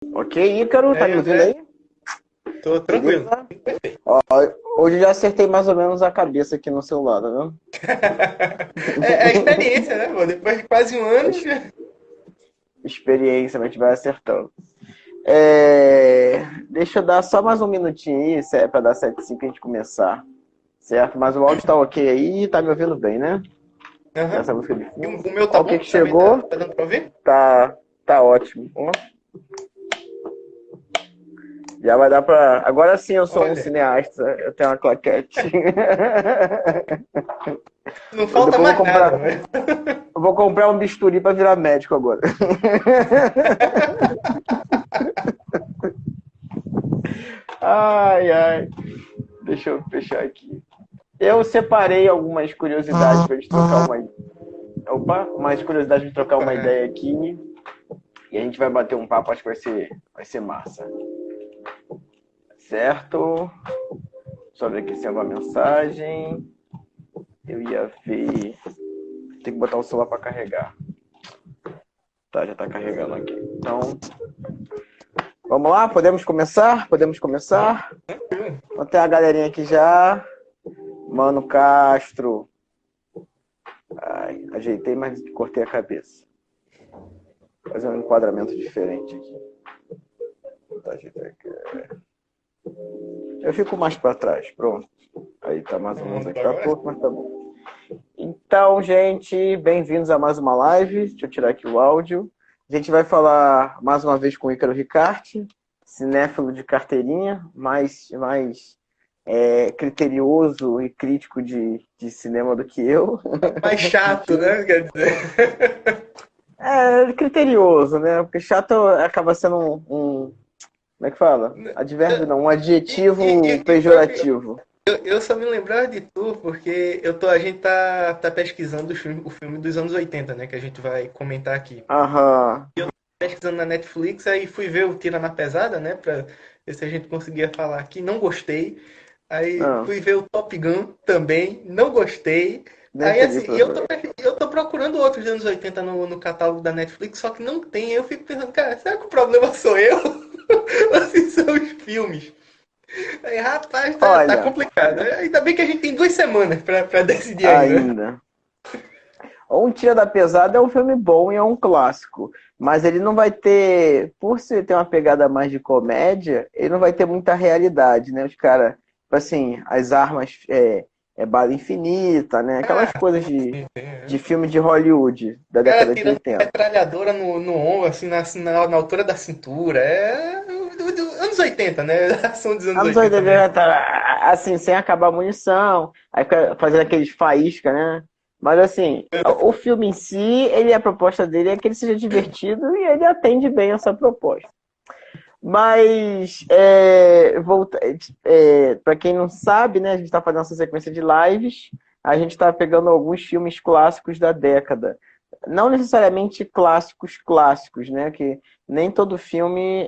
Ok, Ícaro, E tá aí, me ouvindo aí? André? Tô tranquilo. Beleza? Perfeito. Ó, hoje eu já acertei mais ou menos a cabeça aqui no celular, tá vendo? É a experiência, né, pô? Depois de quase um A ano, ex- experiência, a gente vai acertando. Deixa eu dar só mais um minutinho aí, se é pra dar 7:05 a gente começar, certo? Mas o áudio tá ok aí, tá me ouvindo bem, né? Aham. Essa música de E fundo. o meu tá Ó, o que bom? que Também chegou, tá dando pra ouvir? tá, tá ótimo. Ó, já vai dar pra... Agora sim eu sou um Olha, cineasta, eu tenho uma claquete. não Depois falta eu vou mais nada, comprar, velho. eu vou comprar um bisturi pra virar médico agora. Ai, ai. Deixa eu fechar aqui. Eu separei algumas curiosidades pra gente trocar uma. Opa, umas curiosidades de trocar uma Opa, ideia aqui. E a gente vai bater um papo, acho que vai ser massa. Certo? Só ver aqui se é uma mensagem. Eu ia ver. Tem que botar o celular pra carregar. Tá, já tá carregando aqui. Então, vamos lá? Podemos começar? Podemos vamos, começar? tranquilo. Então tem a galerinha aqui já. Mano Castro. Ai, ajeitei, mas cortei a cabeça. Vou fazer um enquadramento diferente aqui. Tá, ajeitar aqui. Eu fico mais para trás, pronto. Aí tá mais ou menos Pronto, aqui. Tá agora torto, mas tá bom. Então, gente, bem-vindos a mais uma live. Deixa eu tirar aqui o áudio. A gente vai falar mais uma vez com o Ícaro Ricarte, cinéfilo de carteirinha, mais criterioso e crítico de cinema do que eu, mais de chato, filme. né? Quer dizer. É criterioso, né? Porque chato acaba sendo como é que fala? Advérbio não, um E, e, adjetivo e, e pior que pejorativo. eu só me lembrava de tu porque a gente tá pesquisando o filme dos anos 80, né? Que a gente vai comentar aqui. Aham. Pesquisando na Netflix, aí fui ver o Tira na Pesada, né? Pra ver se a gente conseguia falar aqui. Não gostei. Aí Ah, fui ver o Top Gun também, não gostei. nem Aí peguei assim, pra ver. eu tô procurando outros anos 80 no catálogo da Netflix, só que não tem. Aí eu fico pensando, cara, será que o problema sou eu? Ou se são os filmes? Aí, rapaz, tá Olha, complicado. Ainda bem que a gente tem 2 semanas pra decidir ainda. ainda. Um Tira da Pesada é um filme bom e é um clássico. Mas ele não vai ter, por ser ter uma pegada mais de comédia, ele não vai ter muita realidade, né? Os caras, assim, as armas é bala infinita, né? Aquelas Ah, coisas sim, de, sim, sim. de filme de Hollywood da O cara década de tirando 80. metralhadora no ombro, assim, na altura da cintura. É. Anos 80, né? Ação dos anos Anos 80 mesmo. 80, assim, sem acabar a munição, aí fica fazendo aqueles faísca, né? Mas assim, o filme em si, a proposta dele é que ele seja divertido e ele atende bem essa proposta. Mas, para quem não sabe, né, a gente está fazendo essa sequência de lives, a gente está pegando alguns filmes clássicos da década. Não necessariamente clássicos clássicos, né? Que nem todo filme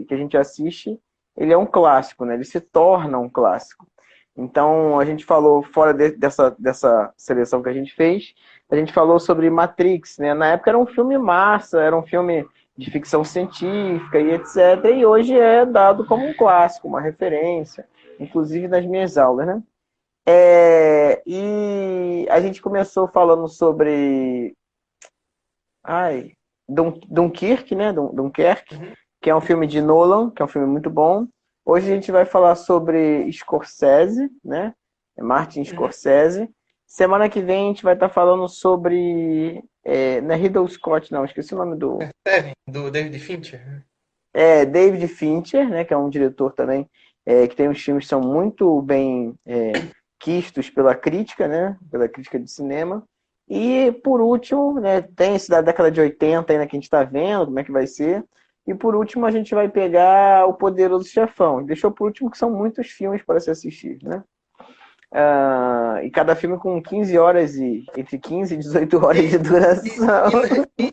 que a gente assiste, ele é um clássico, né? Ele se torna um clássico. Então, a gente falou, fora dessa seleção que a gente fez, a gente falou sobre Matrix, né? Na época era um filme massa, era um filme de ficção científica e etc. E hoje é dado como um clássico, uma referência, inclusive nas minhas aulas, né? E a gente começou falando sobre ai, Dunkirk, né? Dunkerque, Uhum, que é um filme de Nolan, que é um filme muito bom. Hoje a gente vai falar sobre Scorsese, né? Martin uhum. Scorsese. Semana que vem a gente vai estar falando sobre. Não é Ridley Scott, não, esqueci o nome do. Seven, do David Fincher. David Fincher, né? Que é um diretor também, que tem uns filmes que são muito bem quistos pela crítica, né? Pela crítica de cinema. E por último, né, tem esse da década de 80 ainda que a gente está vendo, como é que vai ser. E por último, a gente vai pegar O Poderoso Chefão. Deixou por último que são muitos filmes para se assistir, né? E cada filme com 15 horas entre 15 e 18 horas de E, e, duração.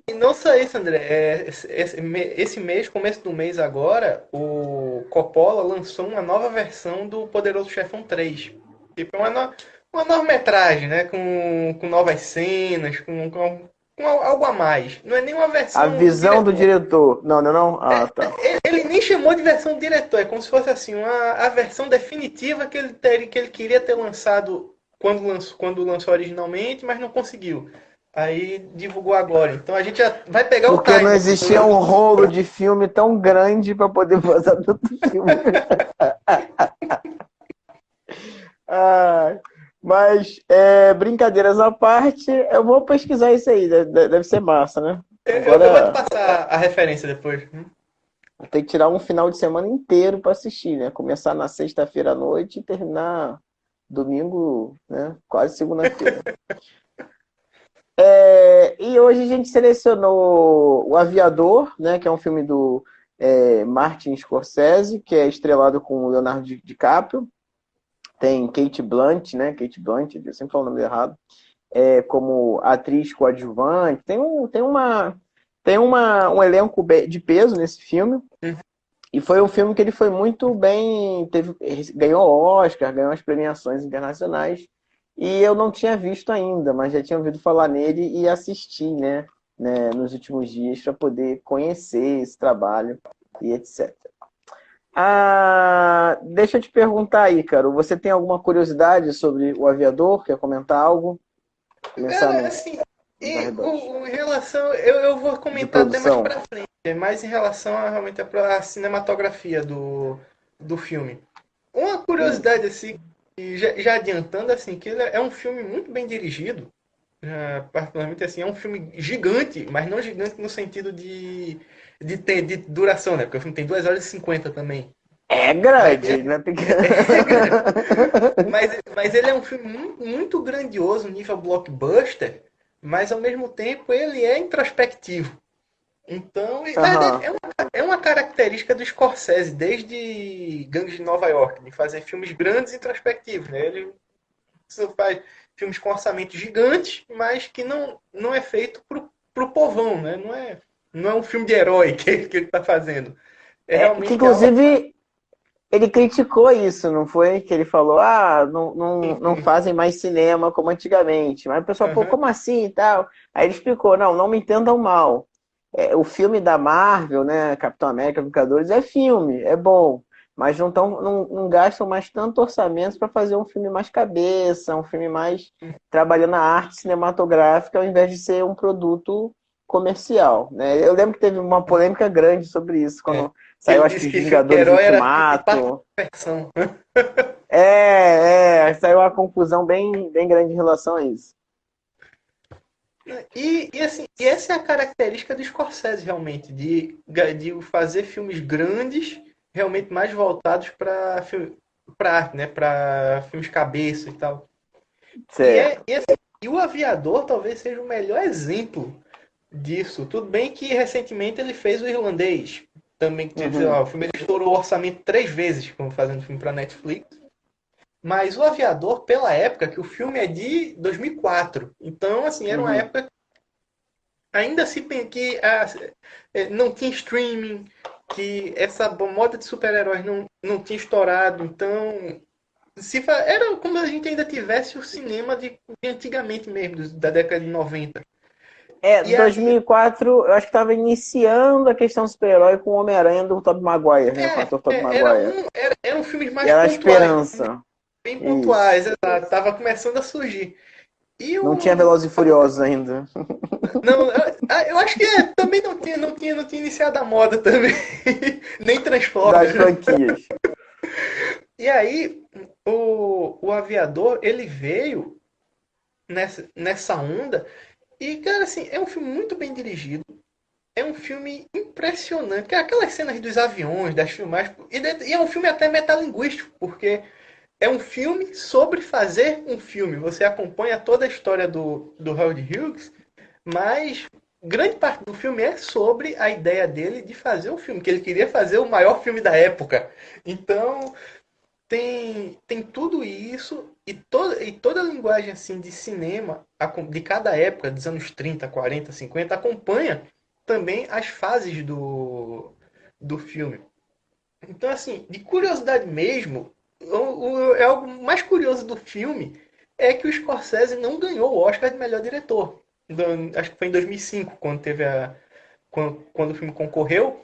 e não só isso, André. Esse mês, começo do mês agora, o Coppola lançou uma nova versão do Poderoso Chefão 3. Tipo, uma nova metragem, né? Com novas cenas, com algo a mais. Não é nem uma A versão do visão do diretor. diretor. Não, não, não. Ah, tá. Ele nem chamou de versão do diretor, é como se fosse assim, a versão definitiva que ele queria ter lançado quando lançou originalmente, mas não conseguiu. Aí divulgou agora. Então a gente já vai pegar o Porque não time. existia um rolo de filme tão grande para poder fazer tanto filme. Ah, mas, brincadeiras à parte, eu vou pesquisar isso aí. Deve ser massa, né? Eu vou te Agora, passar a referência depois. vou ter que tirar um final de semana inteiro para assistir, né? Começar na sexta-feira à noite e terminar domingo, né? Quase segunda-feira. E hoje a gente selecionou O Aviador, né? Que é um filme do Martin Scorsese, que é estrelado com o Leonardo DiCaprio. Tem Kate Blanchett, né? Kate Blanchett, eu sempre falo o nome errado. Como atriz coadjuvante. Tem um elenco de peso nesse filme. E foi um filme que ele foi muito bem. Ganhou Oscar, ganhou as premiações internacionais. E eu não tinha visto ainda, mas já tinha ouvido falar nele e assisti, né, nos últimos dias para poder conhecer esse trabalho e etc. Deixa eu te perguntar aí, cara. Você tem alguma curiosidade sobre O Aviador? Quer comentar algo? Começar Cara, no, assim, nos e arredores em relação. Eu vou de comentar até mais produção. pra frente, mais em relação a realmente a cinematografia do filme. Uma Hum. curiosidade, assim, e já adiantando, assim, que ele é um filme muito bem dirigido. Particularmente, assim, é um filme gigante, mas não gigante no sentido de duração, né? Porque o filme tem 2 horas e 50 também. É Mas, grande, né? é grande. Mas ele é um filme muito, muito grandioso, nível blockbuster, mas ao mesmo tempo ele é introspectivo. Então, na verdade, Aham. é uma característica do Scorsese, desde Gangs de Nova York, de fazer filmes grandes e introspectivos. Né? Ele só faz filmes com orçamento gigante, mas que não é feito pro povão, né? Não é um filme de herói que ele está fazendo. É Que realmente algo. inclusive ele criticou isso, não foi? Que ele falou, não, não, não fazem mais cinema como antigamente. Mas o pessoal, pô, Aham. como assim e tal? Aí ele explicou, não, não me entendam mal. O filme da Marvel, né, Capitão América, Vingadores, é filme, é bom. Mas não gastam mais tanto orçamento para fazer um filme mais cabeça, um filme mais trabalhando a arte cinematográfica, ao invés de ser um produto comercial, né? Eu lembro que teve uma polêmica grande sobre isso, É. quando saiu, Ele acho disse que os que filme de Vingadores herói era filme de parque Ultimato. de diversão. Saiu uma confusão bem, bem grande em relação a isso. Assim, e essa é a característica do Scorsese, realmente, de fazer filmes grandes, realmente mais voltados para arte, né? Para filmes cabeça e tal. Certo. E o Aviador talvez seja o melhor exemplo disso. Tudo bem que recentemente ele fez o Irlandês. Também, sei lá, Uhum. o filme ele estourou o orçamento 3 vezes, como fazendo filme para Netflix. Mas o Aviador, pela época, que o filme é de 2004. Então, assim, era uma Uhum. época ainda se pen- que não tinha streaming, que essa moda de super-heróis não tinha estourado. Então, era como se a gente ainda tivesse o cinema de antigamente mesmo, da década de 90. E aí, 2004, eu acho que estava iniciando a questão super-herói com o Homem-Aranha do Tobey Maguire, né? Com o ator Tobey Maguire. eram filmes E mais era a pontuais, esperança. bem Isso. pontuais, exato. Tava começando a surgir. E Não tinha o. Velozes e Furiosos ainda. Não, eu acho que também não tinha iniciado a moda também. Nem Das Transformers. franquias. E aí, o Aviador, ele veio nessa onda. E, cara, assim, é um filme muito bem dirigido. É um filme impressionante. Aquelas cenas dos aviões, das filmagens. E é um filme até metalinguístico, porque é um filme sobre fazer um filme. Você acompanha toda a história do Howard Hughes, mas grande parte do filme é sobre a ideia dele de fazer um filme, que ele queria fazer o maior filme da época. Então, tem tudo isso e toda a linguagem assim de cinema de cada época, dos anos 30, 40, 50, acompanha também as fases do filme. Então, assim, de curiosidade mesmo, é algo mais curioso do filme é que o Scorsese não ganhou o Oscar de melhor diretor. acho que foi em 2005, quando teve quando o filme concorreu,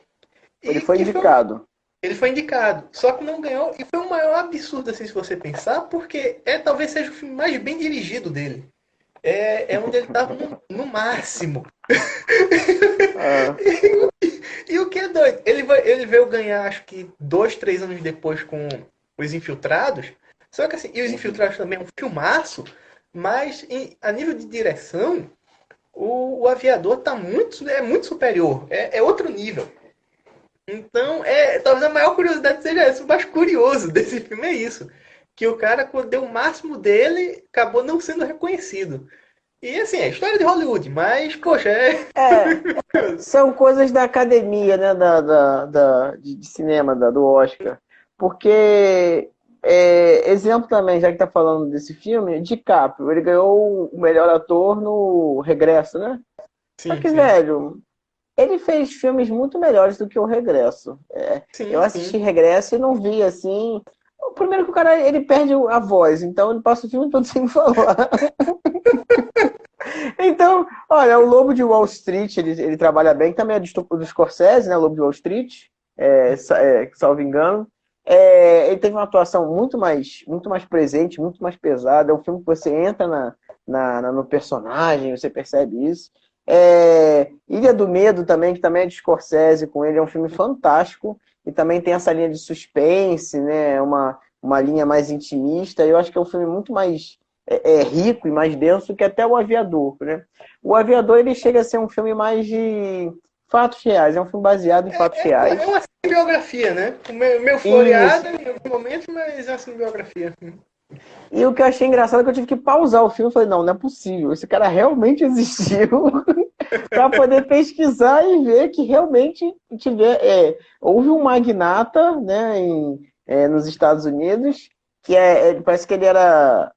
Ele e foi que foi, indicado. ele foi indicado, só que não ganhou, e foi o maior absurdo, assim, se você pensar, porque talvez seja o filme mais bem dirigido dele. É onde ele estava no máximo. Ah, E o que é doido? Ele veio ganhar, acho que 2, 3 anos depois com Os Infiltrados. Só que assim, e Os uhum. Infiltrados também é um filmaço, mas a nível de direção, o Aviador é muito superior. É outro nível. Então, talvez a maior curiosidade seja essa. O mais curioso desse filme é isso. Que o cara, quando deu o máximo dele, acabou não sendo reconhecido. E assim, é história de Hollywood, mas, poxa, É, são coisas da academia, né, de cinema, do Oscar. Porque, exemplo também, já que tá falando desse filme, DiCaprio, ele ganhou o melhor ator no Regresso, né? Só sim, que, sim. velho, ele fez filmes muito melhores do que o Regresso. Eu Sim, assisti sim. Regresso e não vi, assim... Primeiro que o cara, ele perde a voz, então ele passa o filme todo sem falar. Então, olha, o Lobo de Wall Street, ele trabalha bem, também é do Scorsese, né? O Lobo de Wall Street, salvo engano. Ele teve uma atuação muito mais presente, muito mais pesada. É um filme que você entra no personagem, você percebe isso. Ilha do Medo também, que também é de Scorsese, com ele, é um filme fantástico. E também tem essa linha de suspense, né? Uma linha mais intimista. Eu acho que é um filme muito mais rico e mais denso que até o Aviador, né? O Aviador ele chega a ser um filme mais de fatos reais, é um filme baseado em fatos É reais. uma biografia, né? Meio Isso. floreada em alguns momentos, mas é uma biografia. E o que eu achei engraçado é que eu tive que pausar o filme e falei, não, não é possível, esse cara realmente existiu para poder pesquisar e ver que realmente houve um magnata, né, nos Estados Unidos, que parece que ele era,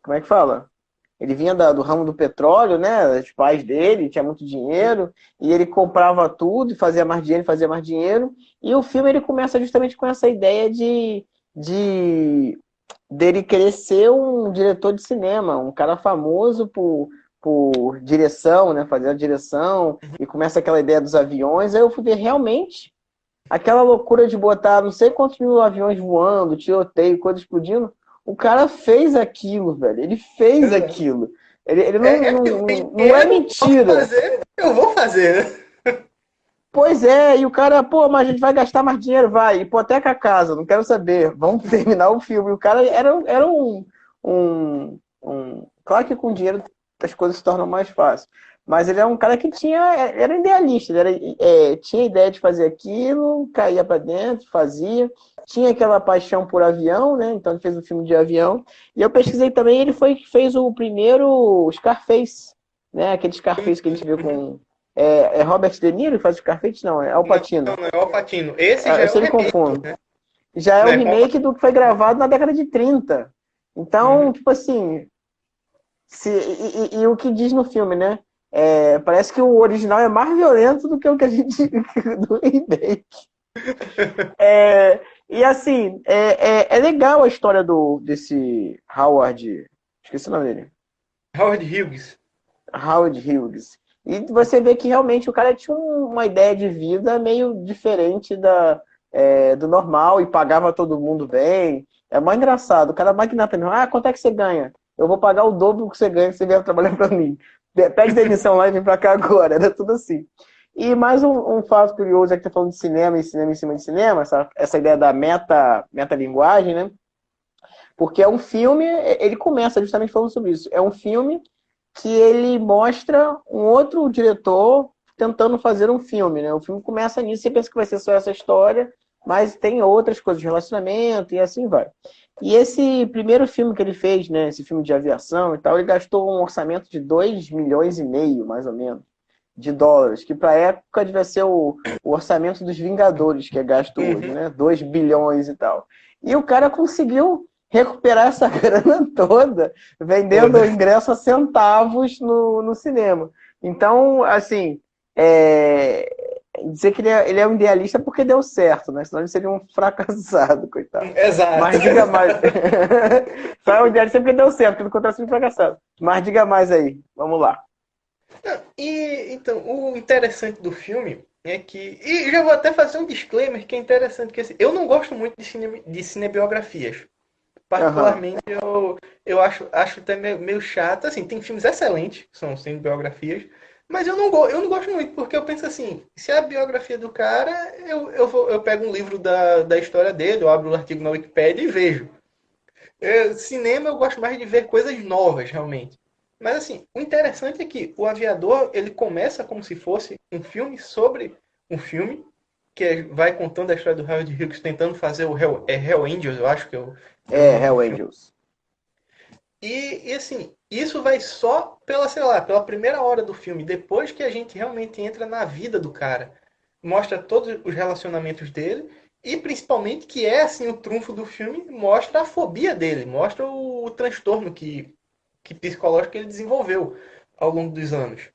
como é que fala? Ele vinha do ramo do petróleo, né? Os pais dele tinha muito dinheiro e ele comprava tudo e fazia mais dinheiro, fazia mais dinheiro. E o filme ele começa justamente com essa ideia de dele querer ser um diretor de cinema, um cara famoso por direção, né? Fazer a direção e começa aquela ideia dos aviões. Aí eu fui ver realmente aquela loucura de botar não sei quantos mil aviões voando, tiroteio, coisa explodindo. O cara fez aquilo, velho. Ele fez aquilo. Ele É aquilo, tem não é dinheiro, posso mentira. fazer, eu vou fazer, né? Pois é, e o cara, pô, mas a gente vai gastar mais dinheiro, vai, hipoteca a casa, não quero saber, vamos terminar o filme. E o cara era claro que com dinheiro as coisas se tornam mais fáceis, mas ele é um cara que era idealista, tinha ideia de fazer aquilo, caía para dentro, fazia, tinha aquela paixão por avião, né? Então ele fez um filme de avião. E eu pesquisei também, ele foi que fez o primeiro Scarface, né? Aquele Scarface que a gente vê com Robert De Niro que faz o Scarface? Não, é Al Não, Pacino. não é o Patino. Esse já Eu é o sempre remake, confundo. né? Já é o Né? remake do que foi gravado na década de 30. Então, Uhum. tipo assim, e o que diz no filme, né? Parece que o original é mais violento do que o que a gente do remake. E assim, é legal a história desse Howard. Esqueci o nome dele. Howard Hughes. Howard Hughes. E você vê que realmente o cara tinha uma ideia de vida meio diferente do normal e pagava todo mundo bem. É mais engraçado. O cara é magnata mesmo. Ah, quanto é que você ganha? Eu vou pagar o dobro do que você ganha se você vier trabalhar para mim. Pede demissão lá e vem para cá agora. Era tudo assim. E mais um fato curioso, já que tá falando de cinema e cinema em cima de cinema, essa ideia da metalinguagem, né? Porque é um filme, ele começa justamente falando sobre isso. É um filme que ele mostra um outro diretor tentando fazer um filme, né? O filme começa nisso, você pensa que vai ser só essa história, mas tem outras coisas de relacionamento e assim vai. E esse primeiro filme que ele fez, né, esse filme de aviação e tal, ele gastou um orçamento de 2,5 milhões, mais ou menos, de dólares, que para a época devia ser o orçamento dos Vingadores, que é gasto hoje, Uhum. né? 2 bilhões e tal. E o cara conseguiu recuperar essa grana toda vendendo Toda. o ingresso a centavos no cinema. Então, assim, é, dizer que ele é um idealista porque deu certo, né? Senão ele seria um fracassado, coitado. Exato. Mas diga mais. Só é um idealista porque deu certo, pelo contrário, seria um fracassado. Mas diga mais aí. Vamos lá. E então, o interessante do filme é que. E já vou até fazer um disclaimer que é interessante, que assim, eu não gosto muito de cinebiografias. Aham. Particularmente, eu acho até meio chato. Assim, tem filmes excelentes, que são cinebiografias, mas eu não gosto muito, porque eu penso assim, se é a biografia do cara, eu pego um livro da história dele, eu abro o artigo na Wikipédia e vejo. Cinema eu gosto mais de ver coisas novas, realmente. Mas assim, o interessante é que o Aviador, ele começa como se fosse um filme sobre um filme, vai contando a história do Howard Hughes tentando fazer o Hell Angels, eu acho que é o É, nome do Hell filme. Angels. E assim, isso vai só pela, sei lá, pela primeira hora do filme, depois que a gente realmente entra na vida do cara. Mostra todos os relacionamentos dele e principalmente que é assim o trunfo do filme, mostra a fobia dele, mostra o transtorno que psicológico que ele desenvolveu ao longo dos anos.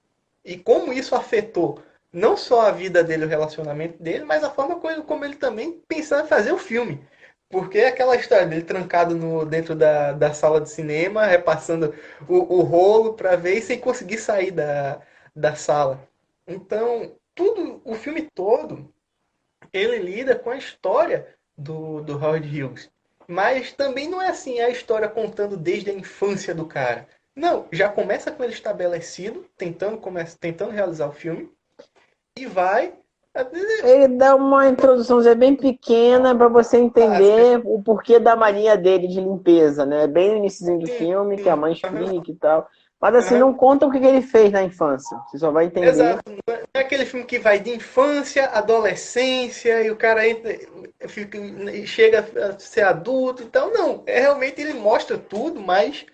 E como isso afetou não só a vida dele, o relacionamento dele, mas a forma como ele também pensava em fazer o filme. Porque é aquela história dele trancado dentro da sala de cinema, repassando o rolo para ver e sem conseguir sair da sala. Então, o filme todo, ele lida com a história do Howard Hughes. Mas também não é assim a história contando desde a infância do cara. Não, já começa com ele estabelecido, tentando realizar o filme, e vai. Ele dá uma introduçãozinha bem pequena para você Básica. entender o porquê da mania dele de limpeza, né? Bem no início do Sim, filme, que a sim. mãe Aham, explica e tal. Mas assim, aham. não conta o que ele fez na infância. Você só vai entender. Exato. Não é aquele filme que vai de infância, adolescência, e o cara chega a ser adulto e tal. Não, realmente ele mostra tudo, mas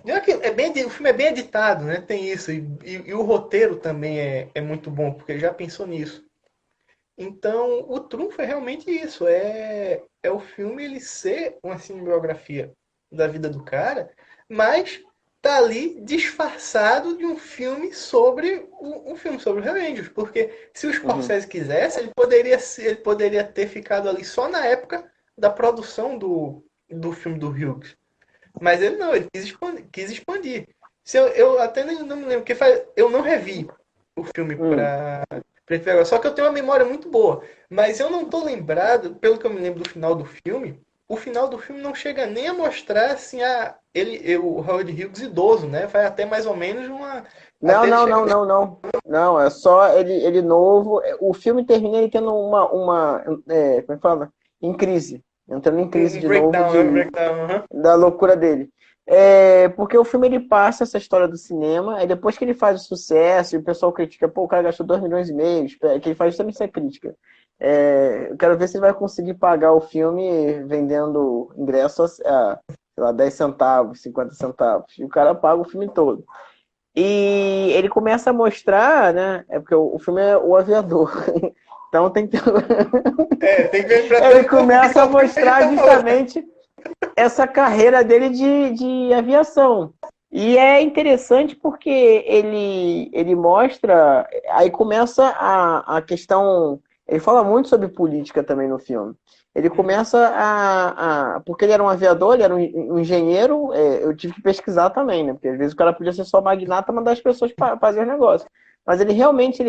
não é que o filme é bem editado, né? Tem isso. E o roteiro também é muito bom, porque ele já pensou nisso. Então, o trunfo é realmente isso. É o filme ele ser uma cinebiografia da vida do cara, mas tá ali disfarçado de um filme sobre um filme sobre o Hell Angels. Porque se o Uhum. Scorsese quisesse, ele poderia ter ficado ali só na época da produção do filme do Hughes. Mas ele não, ele quis expandir. Se eu até não me lembro, porque eu não revi o filme Hum. pra só que eu tenho uma memória muito boa. Mas eu não tô lembrado, pelo que eu me lembro do final do filme, o final do filme não chega nem a mostrar assim o Howard Hughes idoso, né? Vai até mais ou menos uma. Não, Até ele não, chegar não, não, não. Não, é só ele novo. O filme termina ele tendo como é que fala? Em crise. Entrando em crise um de novo breakdown, né? Um breakdown. Uhum. da loucura dele. É, porque o filme ele passa essa história do cinema, aí depois que ele faz o sucesso, e o pessoal critica, pô, o cara gastou 2 milhões e meio, que ele faz também essa crítica. Eu quero ver se ele vai conseguir pagar o filme vendendo ingressos sei lá, 10 centavos, 50 centavos. E o cara paga o filme todo. E ele começa a mostrar, né? É porque o filme é O Aviador. Então tem que. Tem que ver pra ter Ele um pouco de começa a qual filme a gente mostrar tá falando. justamente essa carreira dele de aviação. E é interessante porque ele mostra. Aí começa a questão. Ele fala muito sobre política também no filme. Ele Uhum. começa porque ele era um aviador, ele era um engenheiro, eu tive que pesquisar também, né? Porque às vezes o cara podia ser só magnata, mandar as pessoas fazer os negócios. Mas ele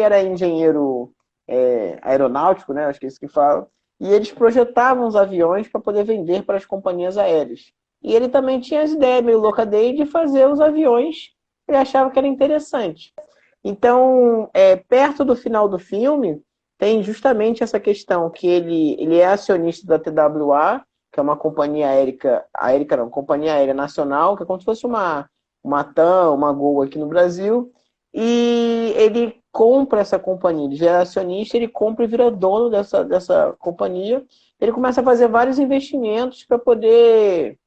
era engenheiro aeronáutico, né? Acho que é isso que fala. E eles projetavam os aviões para poder vender para as companhias aéreas. E ele também tinha as ideias meio louca dele de fazer os aviões que ele achava que era interessante. Então, perto do final do filme, tem justamente essa questão que ele é acionista da TWA, que é uma aérea não, companhia aérea nacional, que é como se fosse uma TAM, uma Gol aqui no Brasil, e ele compra essa companhia, ele já é acionista, ele compra e vira dono dessa companhia, ele começa a fazer vários investimentos para poder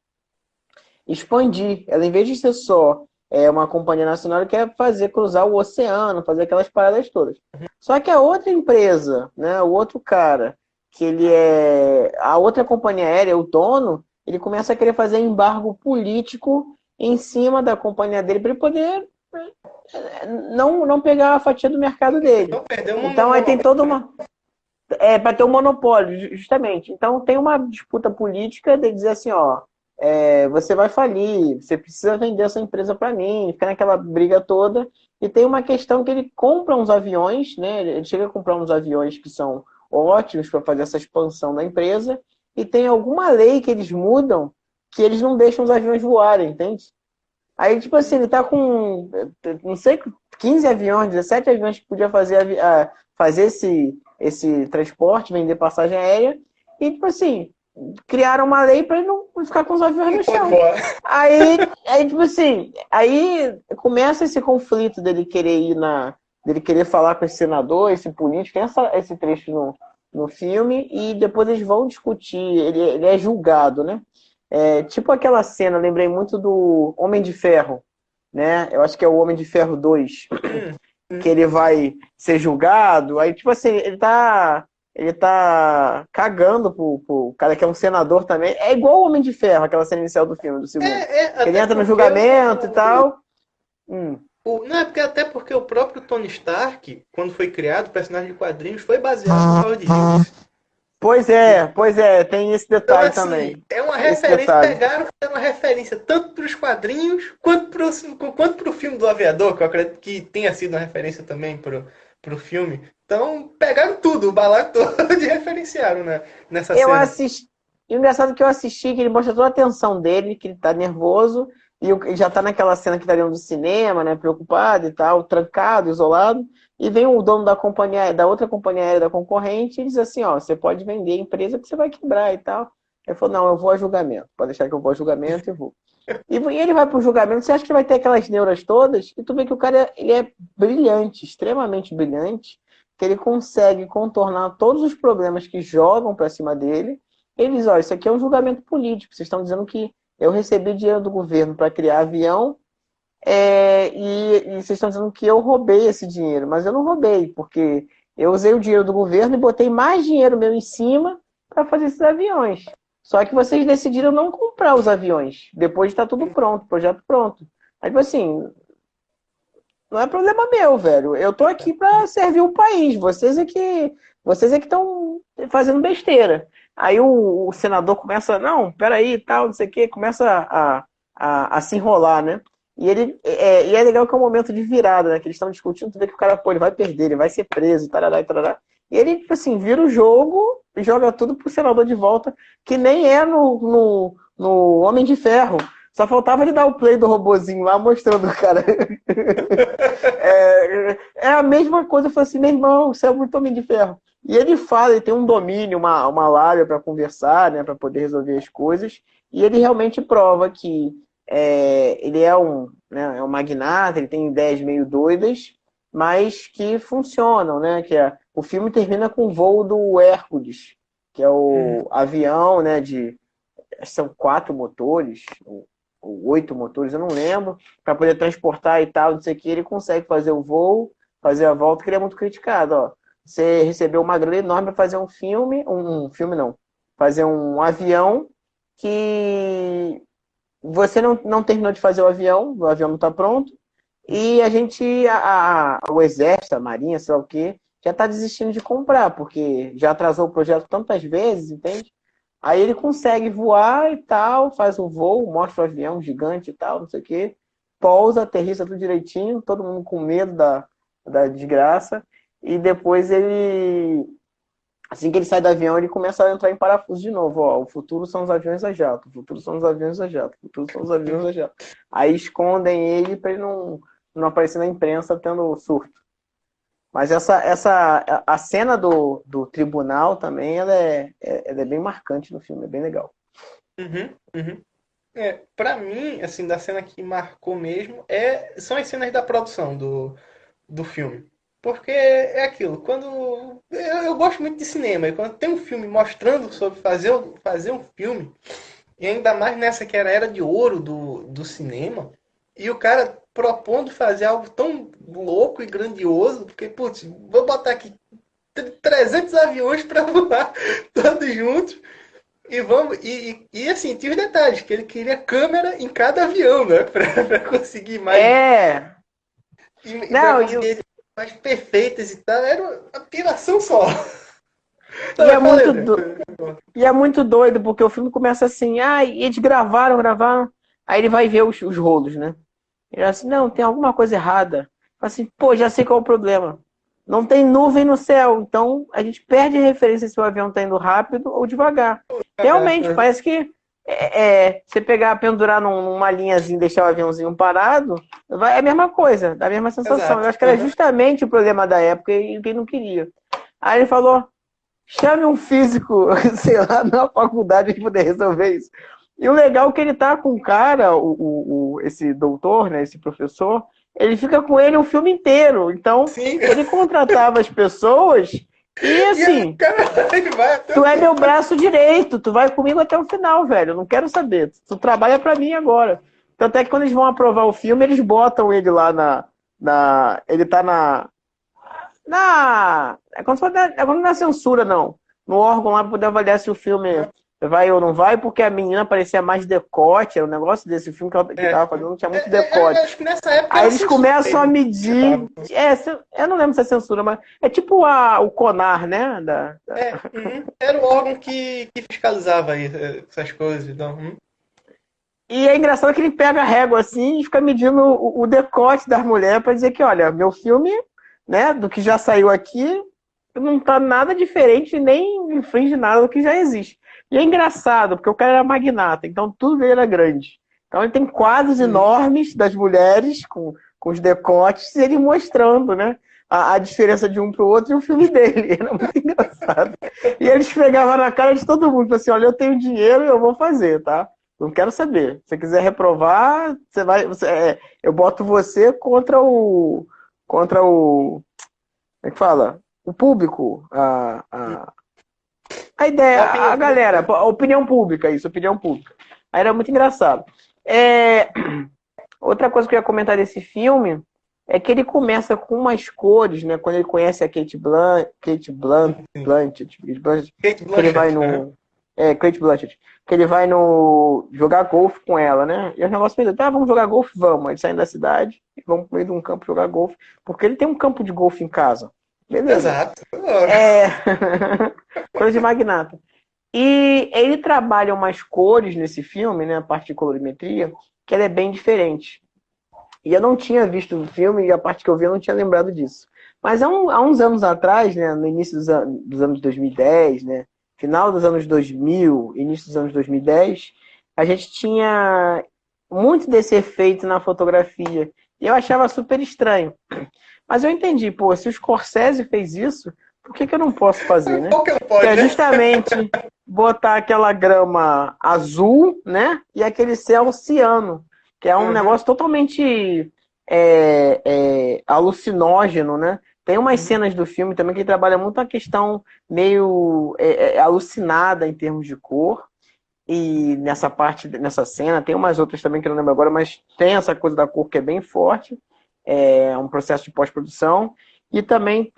expandir. Ela, em vez de ser só uma companhia nacional, ela quer fazer cruzar o oceano, fazer aquelas paradas todas. Só que a outra empresa, né, o outro cara, que ele é a outra companhia aérea, o dono, ele começa a querer fazer embargo político em cima da companhia dele para ele poder não pegar a fatia do mercado dele. Então perdeu uma Então aí tem toda uma. Para ter um monopólio, justamente. Então tem uma disputa política de dizer assim, ó, você vai falir, você precisa vender essa empresa para mim, fica naquela briga toda. E tem uma questão que ele compra uns aviões, né? Ele chega a comprar uns aviões que são ótimos para fazer essa expansão da empresa, e tem alguma lei que eles mudam que eles não deixam os aviões voarem, entende? Aí, tipo assim, ele tá com, não sei, 15 aviões, 17 aviões que podia fazer esse transporte, vender passagem aérea, e, tipo assim, criaram uma lei para ele não ficar com os aviões no chão. Aí, tipo assim, aí começa esse conflito dele querer falar com esse senador, esse político, tem esse trecho no filme, e depois eles vão discutir, ele é julgado, né? Tipo aquela cena, lembrei muito do Homem de Ferro, né? Eu acho que é o Homem de Ferro 2, que ele vai ser julgado, aí tipo assim, ele tá cagando pro cara que é um senador também. É igual o Homem de Ferro, aquela cena inicial do filme, do segundo. Ele entra no julgamento e tal. Não, é porque até porque o próprio Tony Stark, quando foi criado, o personagem de quadrinhos foi baseado no Howard Hughes. Pois é, tem esse Então, detalhe assim, também. é uma Esse referência, detalhe. pegaram uma referência tanto para os quadrinhos quanto para o filme do Aviador, que eu acredito que tenha sido uma referência também para o filme. Então, pegaram tudo, o balaio todo e referenciaram, né, nessa Eu cena. assisti. E o engraçado é que eu assisti, que ele mostra toda a tensão dele, que ele tá nervoso, e já tá naquela cena que tá dentro do cinema, né? Preocupado e tal, trancado, isolado. E vem o dono da companhia, da outra companhia aérea da concorrente, e diz assim, ó, você pode vender a empresa que você vai quebrar e tal. Ele falou, não, eu vou a julgamento. Pode deixar que eu vou a julgamento e vou. E ele vai pro julgamento, você acha que vai ter aquelas neuras todas? E tu vê que o cara ele é brilhante, extremamente brilhante, que ele consegue contornar todos os problemas que jogam para cima dele. Ele diz, olha, isso aqui é um julgamento político, vocês estão dizendo que eu recebi dinheiro do governo para criar avião, e vocês estão dizendo que eu roubei esse dinheiro, mas eu não roubei, porque eu usei o dinheiro do governo e botei mais dinheiro meu em cima para fazer esses aviões. Só que vocês decidiram não comprar os aviões, depois de estar tudo pronto, projeto pronto. Aí, tipo assim, não é problema meu, velho. Eu tô aqui para servir o país. Vocês é que estão fazendo besteira. Aí o senador começa, não, peraí, tal, não sei o quê, começa a se enrolar, né? E é legal que é um momento de virada, né? Que eles estão discutindo, tu vê que o cara, pô, ele vai perder, ele vai ser preso, tarará, e tarará. E ele, tipo assim, vira o jogo e joga tudo pro senador de volta, que nem é no Homem de Ferro. Só faltava ele dar o play do robozinho lá, mostrando o cara. É a mesma coisa, eu falei assim, meu irmão, você é muito Homem de Ferro. E ele fala, ele tem um domínio, uma lábia para conversar, né, para poder resolver as coisas, e ele realmente prova que ele né, é um magnata, ele tem ideias meio doidas, mas que funcionam, né? O filme termina com o voo do Hércules, que é o avião, né, são 4 motores, ou 8 motores, eu não lembro, para poder transportar e tal, não sei o que, ele consegue fazer o voo, fazer a volta, que ele é muito criticado, ó. Você recebeu uma grana enorme para fazer um filme, um filme não, fazer um avião que você não terminou de fazer o avião não está pronto, e o exército, a marinha, sei lá o quê, já está desistindo de comprar, porque já atrasou o projeto tantas vezes, entende? Aí ele consegue voar e tal, faz o voo, mostra o avião gigante e tal, não sei o quê, pousa, aterrissa tudo direitinho, todo mundo com medo da desgraça, e depois assim que ele sai do avião, ele começa a entrar em parafuso de novo. Ó, o futuro são os aviões a jato, o futuro são os aviões a jato, o futuro são os aviões a jato. Aí escondem ele para ele não aparecer na imprensa tendo surto. Mas a cena do tribunal também, ela é bem marcante no filme, é bem legal. Uhum. Pra mim, assim, da cena que marcou mesmo, são as cenas da produção do filme. Porque é aquilo, quando. Eu gosto muito de cinema, e quando tem um filme mostrando sobre fazer um filme, e ainda mais nessa que era a era de ouro do cinema, e o cara propondo fazer algo tão louco e grandioso, porque, putz, vou botar aqui 300 aviões para voar todos juntos. E vamos. E assim, tinha os detalhes, que ele queria câmera em cada avião, né? Pra conseguir mais. e vai Não, conseguir mais perfeitas e tal. Era uma piração só. e Não, é eu falei, muito, né? e é muito doido, porque o filme começa assim, e eles gravaram, aí ele vai ver os rolos, né? Ele fala assim, não, tem alguma coisa errada. Fala assim, pô, já sei qual é o problema. Não tem nuvem no céu, então a gente perde referência se o avião está indo rápido ou devagar. Realmente, parece que você pegar, pendurar numa linhazinha e deixar o aviãozinho parado, é a mesma coisa, dá a mesma sensação. Eu Exato. acho que era justamente o problema da época e quem não queria. Aí ele falou, chame um físico, sei lá, na faculdade para poder resolver isso. E o legal é que ele tá com o cara, esse doutor, né, esse professor, ele fica com ele o filme inteiro. Então, Sim. ele contratava as pessoas e E aí, assim, cara, ele vai até tu o é fim. meu braço direito, tu vai comigo até o final, velho. Eu não quero saber. Tu trabalha pra mim agora. Tanto é que quando eles vão aprovar o filme, eles botam ele lá ele tá é como se fosse, é como na censura, não. No órgão lá para poder avaliar se o filme vai ou não vai, porque a menina parecia mais decote, era um negócio desse filme que tava fazendo, não tinha muito decote. Acho que nessa época Aí era eles censura começam a mesmo. medir. Eu não lembro se é censura, mas é tipo o CONAR, né? Era o órgão que fiscalizava aí, essas coisas. Então, E é engraçado que ele pega a régua assim e fica medindo o decote das mulheres para dizer que, olha, meu filme, né, do que já saiu aqui, não tá nada diferente, nem infringe nada do que já existe. E é engraçado, porque o cara era magnata, então tudo dele era grande. Então ele tem quadros enormes das mulheres com os decotes e ele mostrando, né, a diferença de um pro outro e o filme dele. Era muito engraçado. E eles pegavam na cara de todo mundo, assim, olha, eu tenho dinheiro e eu vou fazer, tá? Não quero saber. Se você quiser reprovar, eu boto você contra o como é que fala? O público, a ideia, a opinião a galera, pública. a opinião pública, isso, opinião pública. Aí era muito engraçado. É, outra coisa que eu ia comentar desse filme é que ele começa com umas cores, né? Quando ele conhece a Blanchett, Kate que ele vai Blanchett. no. Kate Blanchett. Que ele vai no. Jogar golfe com ela, né? E o negócio meio, tá, vamos jogar golfe? Vamos. Eles saem da cidade e vão pro meio de um campo jogar golfe. Porque ele tem um campo de golfe em casa. Beleza. Exato. É. Coisa de magnata. E ele trabalha umas cores nesse filme, né? A parte de colorimetria, que ela é bem diferente. E eu não tinha visto o filme e a parte que eu vi eu não tinha lembrado disso. Mas há uns anos atrás, né, no início dos anos 2010, né, final dos anos 2000, início dos anos 2010, a gente tinha muito desse efeito na fotografia. E eu achava super estranho. Mas eu entendi, pô, se o Scorsese fez isso, por que eu não posso fazer, né? Qual que não Que pode, é né? justamente botar aquela grama azul, né? E aquele céu oceano, que é um negócio totalmente alucinógeno, né? Tem umas cenas do filme também que trabalha muito a questão meio alucinada em termos de cor. E nessa parte, nessa cena, tem umas outras também que eu não lembro agora, mas tem essa coisa da cor que é bem forte. É um processo de pós-produção. E também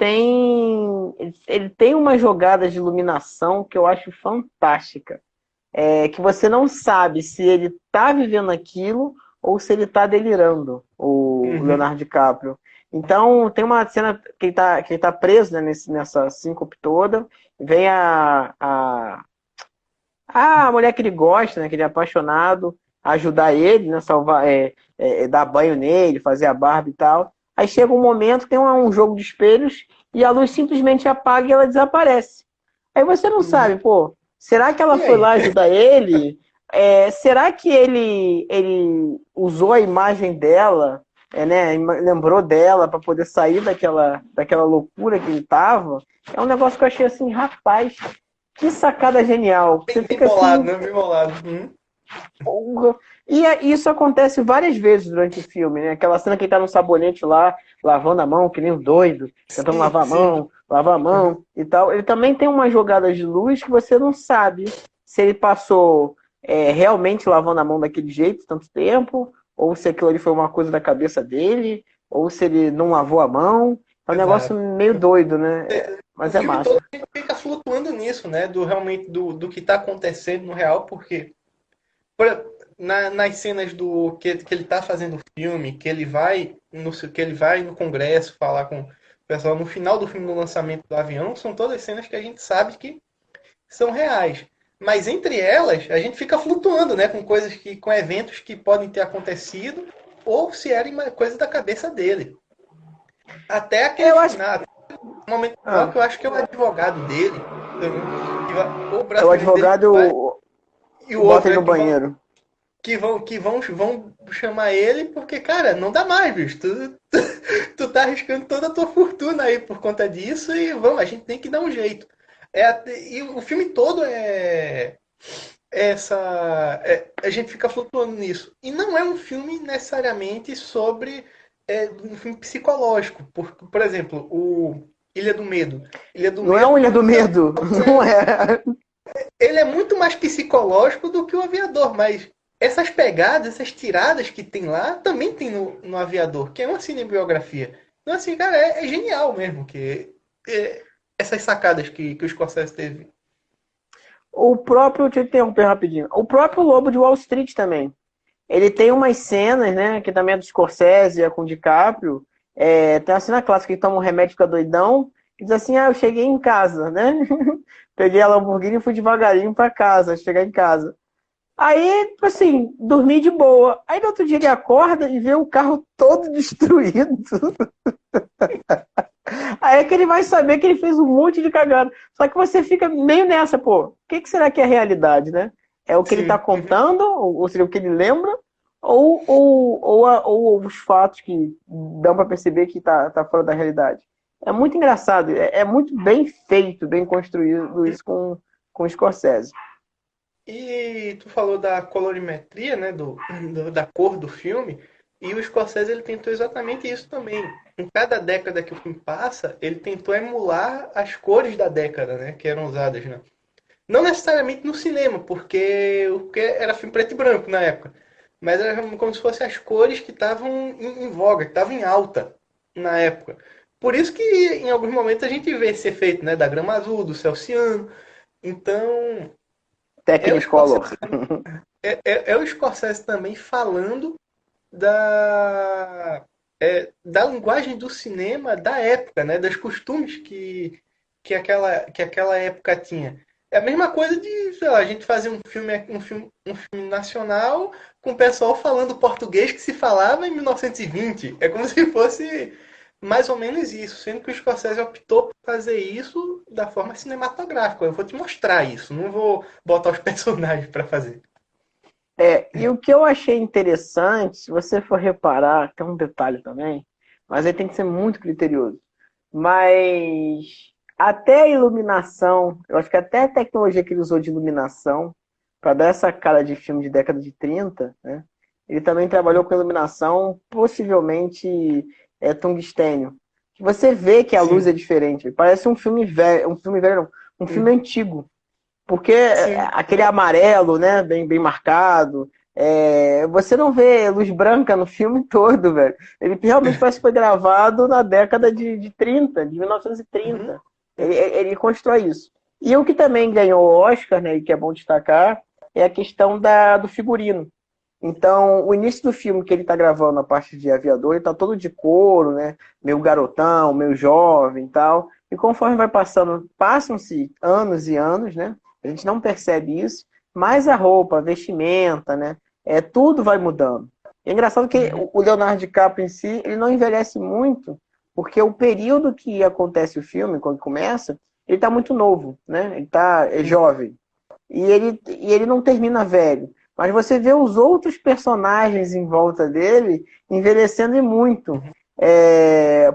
ele tem uma jogada de iluminação que eu acho fantástica. Que você não sabe se ele está vivendo aquilo ou se ele está delirando, o Leonardo DiCaprio. Então, tem uma cena que ele tá preso, né, nessa síncope toda. Vem a mulher que ele gosta, né, que ele é apaixonado, ajudar ele, né, salvar, dar banho nele, fazer a barba e tal. Aí chega um momento, tem um jogo de espelhos e a luz simplesmente apaga e ela desaparece. Aí você não sabe, pô, será que ela E foi aí? lá ajudar ele? Será que ele usou a imagem dela, né, lembrou dela para poder sair daquela loucura que ele tava? É um negócio que eu achei assim, rapaz, que sacada genial. Você Bem fica bolado, assim, né? Bem bolado. porra. Isso acontece várias vezes durante o filme, né? Aquela cena que ele tá no sabonete lá, lavando a mão, que nem um doido, tentando Sim, sim. lavar a mão e tal. Ele também tem umas jogadas de luz que você não sabe se ele passou realmente lavando a mão daquele jeito tanto tempo, ou se aquilo ali foi uma coisa da cabeça dele, ou se ele não lavou a mão. É um negócio Exato. meio doido, né? O Mas é filme todo massa. fica flutuando nisso, né? Do realmente do que está acontecendo no real, porque nas cenas do que ele tá fazendo o filme, que ele vai no Congresso falar com o pessoal no final do filme, no lançamento do avião, são todas cenas que a gente sabe que são reais. Mas entre elas, a gente fica flutuando, né, com eventos que podem ter acontecido ou se era uma coisa da cabeça dele. Até aquele Eu acho. final, um momento final Ah, que eu acho que é o advogado dele, o é o braço dele vai, advogado e o bota outro ele é no banheiro. vão chamar ele porque, cara, não dá mais, bicho. Tu tá arriscando toda a tua fortuna aí por conta disso e vamos, a gente tem que dar um jeito. E o filme todo a gente fica flutuando nisso. E não é um filme necessariamente sobre um filme psicológico. Por exemplo, o Ilha do Medo. Ilha do Não é Medo um Ilha do Medo, não é. ele é muito mais psicológico do que o Aviador, mas essas pegadas, essas tiradas que tem lá, também tem no Aviador, que é uma cinebiografia. Então, assim, cara, é genial mesmo essas sacadas que o Scorsese teve. O próprio, deixa eu interromper rapidinho. O próprio Lobo de Wall Street também. Ele tem umas cenas, né, que também é do Scorsese, é com o DiCaprio. Tem uma cena clássica que toma um remédio, fica doidão, e diz assim, eu cheguei em casa, né? Peguei a Lamborghini e fui devagarinho pra casa, chegar em casa. Aí, tipo assim, dormi de boa. Aí no outro dia ele acorda e vê o carro todo destruído. Aí é que ele vai saber que ele fez um monte de cagada. Só que você fica meio nessa, pô. O que será que é a realidade, né? É o que ele tá Sim. Uhum. contando, ou seja, o que ele lembra, ou os fatos que dão pra perceber que tá fora da realidade. É muito engraçado, é muito bem feito, bem construído isso com o Scorsese. E tu falou da colorimetria, né, da cor do filme, e o Scorsese ele tentou exatamente isso também. Em cada década que o filme passa, ele tentou emular as cores da década, né, que eram usadas, né? Não necessariamente no cinema, porque era filme preto e branco na época. Mas era como se fossem as cores que estavam em voga, que estavam em alta na época. Por isso que em alguns momentos a gente vê esse efeito, né? Da grama azul, do céu ciano. Então, é o Technicolor. Scorsese, é o Scorsese também falando da linguagem do cinema da época, né? Das costumes que aquela época tinha. É a mesma coisa de, sei lá, a gente fazer um filme nacional com o pessoal falando português que se falava em 1920. É como se fosse mais ou menos isso, sendo que o Scorsese optou por fazer isso da forma cinematográfica. Eu vou te mostrar isso, não vou botar os personagens para fazer. E o que eu achei interessante, se você for reparar, tem um detalhe também, mas aí tem que ser muito criterioso. Mas até a iluminação, eu acho que até a tecnologia que ele usou de iluminação, para dar essa cara de filme de década de 30, né? Ele também trabalhou com iluminação, possivelmente tungstênio. Que você vê que a luz Sim, é diferente. Parece um filme velho, não, um filme sim, antigo. Porque sim. aquele amarelo, né, bem marcado, você não vê luz branca no filme todo, velho. Ele realmente parece que foi gravado na década de 30, de Uhum. 1930. Ele constrói isso. E o que também ganhou o Oscar, né, e que é bom destacar, é a questão do figurino. Então, o início do filme que ele está gravando, a parte de aviador, ele está todo de couro, né? Meio garotão, meio jovem e tal. E conforme vai passando, passam-se anos e anos, né? A gente não percebe isso, mas a roupa, a vestimenta, né? Tudo vai mudando. É engraçado que Uhum. o Leonardo DiCaprio em si, ele não envelhece muito, porque o período que acontece o filme, quando começa, ele está muito novo, né? Ele é Sim. jovem. E ele não termina velho. Mas você vê os outros personagens em volta dele envelhecendo e muito. Uhum.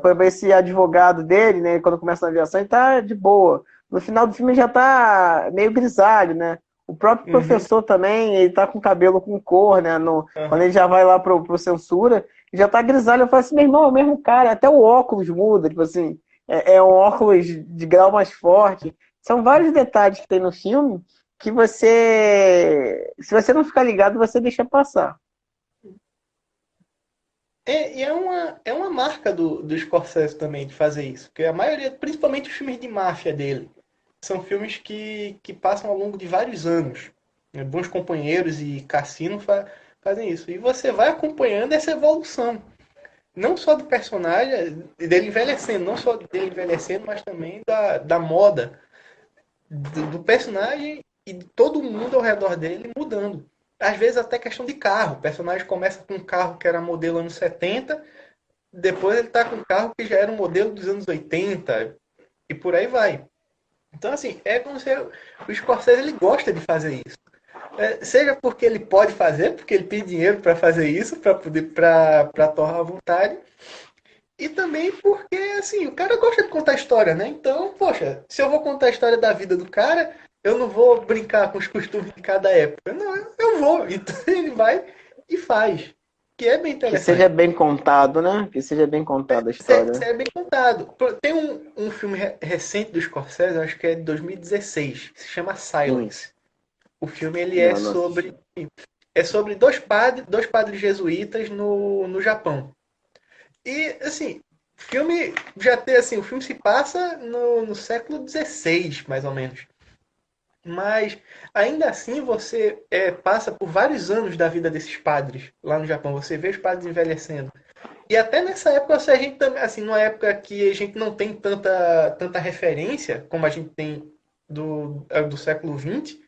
Por exemplo, esse advogado dele, né, quando começa na aviação, ele tá de boa. No final do filme ele já tá meio grisalho, né? O próprio Uhum. professor também, ele tá com cabelo com cor, né? Quando Aham. ele já vai lá pro censura, ele já tá grisalho. Eu falo assim, meu irmão, é o mesmo cara, até o óculos muda, tipo assim, é um óculos de grau mais forte. São vários detalhes que tem no filme que se você não ficar ligado, você deixa passar. E é uma marca do Scorsese também de fazer isso. Porque a maioria, principalmente os filmes de máfia dele, são filmes que passam ao longo de vários anos. Bons Companheiros e Cassino fazem isso. E você vai acompanhando essa evolução. Não só do personagem, dele envelhecendo, não só dele envelhecendo, mas também da moda, do personagem e de todo mundo ao redor dele mudando. Às vezes até questão de carro. O personagem começa com um carro que era modelo anos 70, depois ele está com um carro que já era um modelo dos anos 80, e por aí vai. Então, assim, é como se o Scorsese ele gosta de fazer isso. Seja porque ele pode fazer, porque ele tem dinheiro para fazer isso, para poder para torrar à vontade, e também porque assim, o cara gosta de contar história, né? Então, poxa, se eu vou contar a história da vida do cara, eu não vou brincar com os costumes de cada época. Não, eu vou. Então ele vai e faz. Que é bem Que seja interessante. bem contado, né? Que seja bem contada a Isso história. é bem contado. Tem um filme recente do Scorsese, acho que é de 2016, que se chama Sim, Silence. O filme ele não, não assisti. é sobre dois padres jesuítas no Japão. E assim, filme já tem assim, o filme se passa no século XVI, mais ou menos. Mas ainda assim você passa por vários anos da vida desses padres lá no Japão. Você vê os padres envelhecendo. E até nessa época, assim, a gente também, assim, numa época que a gente não tem tanta referência como a gente tem do século XX,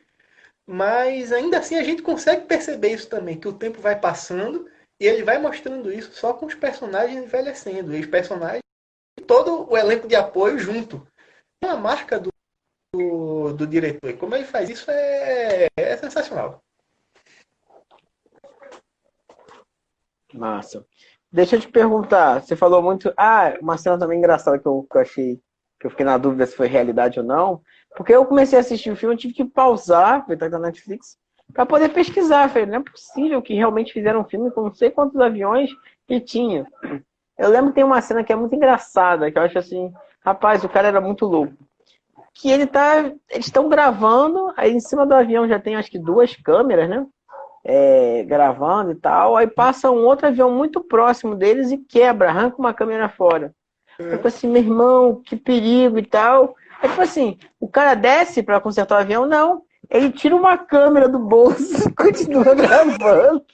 mas ainda assim a gente consegue perceber isso também, que o tempo vai passando e ele vai mostrando isso só com os personagens envelhecendo. E os personagens, todo o elenco de apoio junto. Uma marca do diretor. E como ele faz isso é sensacional. Massa. Deixa eu te perguntar, você falou muito. Ah, uma cena também engraçada que eu achei, que eu fiquei na dúvida se foi realidade ou não. Porque eu comecei a assistir o filme, eu tive que pausar, porque tá na Netflix, para poder pesquisar. Eu falei, não é possível que realmente fizeram um filme com não sei quantos aviões que tinha. Eu lembro que tem uma cena que é muito engraçada, que eu acho assim, rapaz, o cara era muito louco. Que eles estão gravando, aí em cima do avião já tem acho que duas câmeras, né? Gravando e tal, aí passa um outro avião muito próximo deles e quebra, arranca uma câmera fora. Eu falei assim, meu irmão, que perigo e tal. Aí, tipo assim, o cara desce para consertar o avião? Não. Ele tira uma câmera do bolso e continua gravando.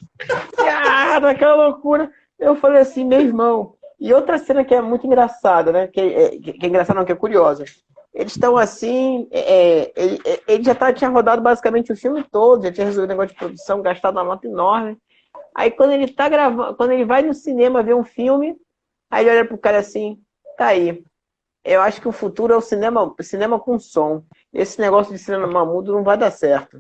Cara, aquela loucura. Eu falei assim, meu irmão. E outra cena que é muito engraçada, né? Que é engraçada, não, que é curiosa. Eles estão assim. Ele já tinha rodado basicamente o filme todo, já tinha resolvido o negócio de produção, gastado uma nota enorme. Aí quando ele tá gravando, quando ele vai no cinema ver um filme, aí ele olha pro cara assim, tá aí. Eu acho que o futuro é o cinema com som. Esse negócio de cinema mudo não vai dar certo.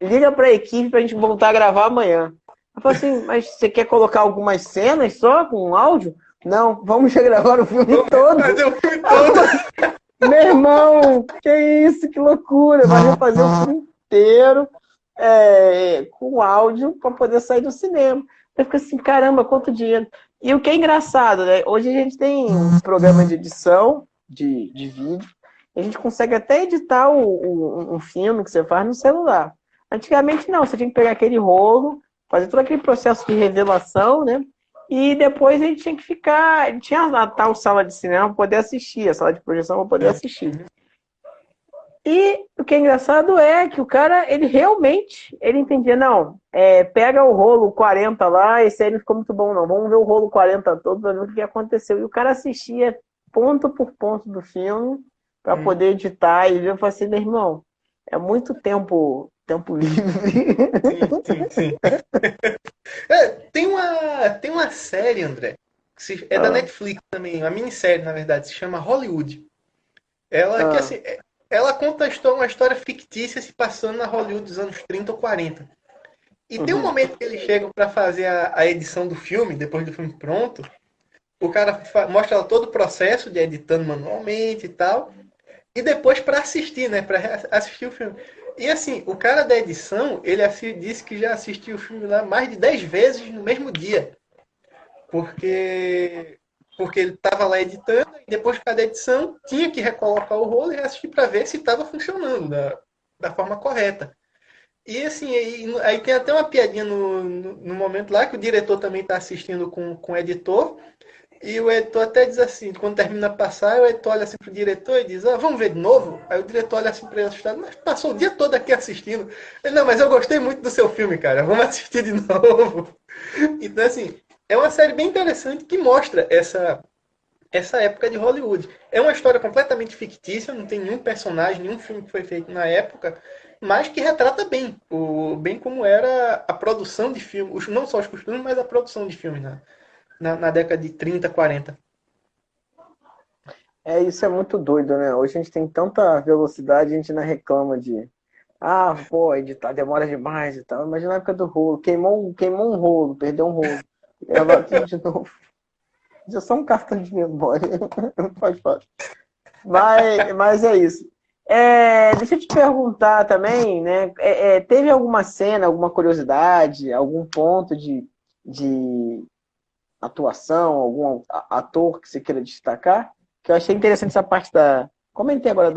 Liga para a equipe para a gente voltar a gravar amanhã. Eu falei assim, mas você quer colocar algumas cenas só com áudio? Não, vamos já gravar o filme todo. Fazer o filme todo. Meu irmão, que isso, que loucura. Vai refazer o filme inteiro com áudio para poder sair do cinema. Eu fico assim, caramba, quanto dinheiro. E o que é engraçado, né? Hoje a gente tem um programa de edição de vídeo. A gente consegue até editar um filme que você faz no celular. Antigamente não, você tinha que pegar aquele rolo, fazer todo aquele processo de revelação, né? E depois a gente tinha que ficar. Tinha a tal sala de cinema para poder assistir, a sala de projeção para poder assistir. E o que é engraçado é que o cara, ele realmente, ele entendia, não, pega o rolo 40 lá, esse aí não ficou muito bom não, vamos ver o rolo 40 todo para ver o que aconteceu. E o cara assistia ponto por ponto do filme para poder editar e ver, eu falei assim, meu irmão, é muito tempo livre. Sim, sim. Tem uma série, André, é da Ah, Netflix também, uma minissérie, na verdade, se chama Hollywood. Ela que ah, assim, ela conta uma história fictícia se passando na Hollywood dos anos 30 ou 40. E tem um uhum, momento que eles chegam para fazer a edição do filme, depois do filme pronto, o cara mostra todo o processo de editando manualmente e tal, e depois para assistir, né, para assistir o filme. E assim, o cara da edição, ele disse que já assistiu o filme lá mais de 10 vezes no mesmo dia. Porque ele estava lá editando e depois de cada edição tinha que recolocar o rolo e assistir para ver se estava funcionando da forma correta. E assim, aí tem até uma piadinha no momento lá que o diretor também está assistindo com o editor E o editor até diz assim, quando termina a passar, o editor olha assim pro diretor e diz, vamos ver de novo? Aí o diretor olha assim pra ele assustado, mas passou o dia todo aqui assistindo. Ele, não, mas eu gostei muito do seu filme, cara, vamos assistir de novo. Então, assim, é uma série bem interessante que mostra essa época de Hollywood. É uma história completamente fictícia, não tem nenhum personagem, nenhum filme que foi feito na época, mas que retrata bem como era a produção de filmes, não só os costumes, mas a produção de filmes na década de 30, 40. Isso é muito doido, né? Hoje a gente tem tanta velocidade, a gente não reclama de. Ah, pô, editar demora demais e tal. Imagina na época do rolo. Queimou um rolo, perdeu um rolo. Gravar tudo de novo. Isso é só um cartão de memória. Pode falar. Mas é isso. Deixa eu te perguntar também, né? Teve alguma cena, alguma curiosidade, algum ponto de atuação, algum ator que você queira destacar? Que eu achei interessante essa parte da. Comentei agora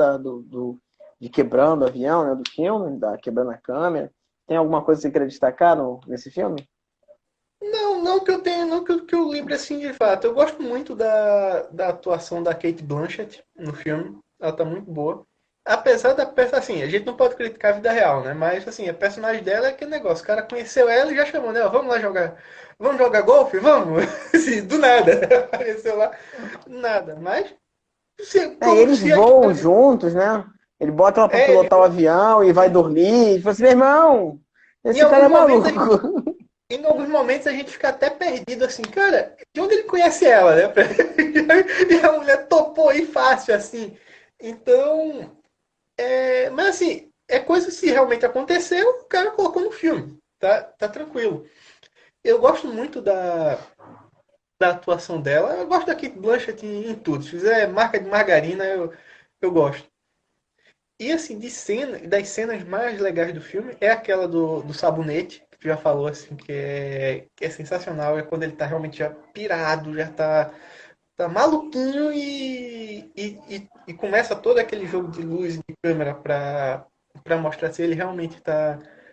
de quebrando o avião, né? Do filme, da quebrando a câmera. Tem alguma coisa que você queira destacar nesse filme? Não que eu tenha, não que eu lembre assim de fato. Eu gosto muito da atuação da Kate Blanchett no filme. Ela tá muito boa. Apesar da peça, assim, a gente não pode criticar a vida real, né? Mas, assim, a personagem dela é aquele negócio. O cara conheceu ela e já chamou, né? Vamos lá jogar. Vamos jogar golfe? Vamos! Assim, do nada. Apareceu lá. Nada. Mas, como Eles se voam aquilo. juntos, né? Ele bota ela pra É, pilotar o avião e vai dormir. E fala assim, meu irmão, em esse cara alguns é momentos maluco. em alguns momentos a gente fica até perdido assim, cara, de onde ele conhece ela, né? E a mulher topou aí fácil, assim. Então, mas assim, é coisa se realmente aconteceu, o cara colocou no filme, tá tranquilo. Eu gosto muito da atuação dela, eu gosto da Kate Blanchett em tudo. Se fizer marca de margarina, eu gosto. E assim, das cenas mais legais do filme é aquela do sabonete, que tu já falou, assim, que é sensacional. É quando ele tá realmente já pirado, já tá maluquinho e começa todo aquele jogo de luz e de câmera pra mostrar se ele realmente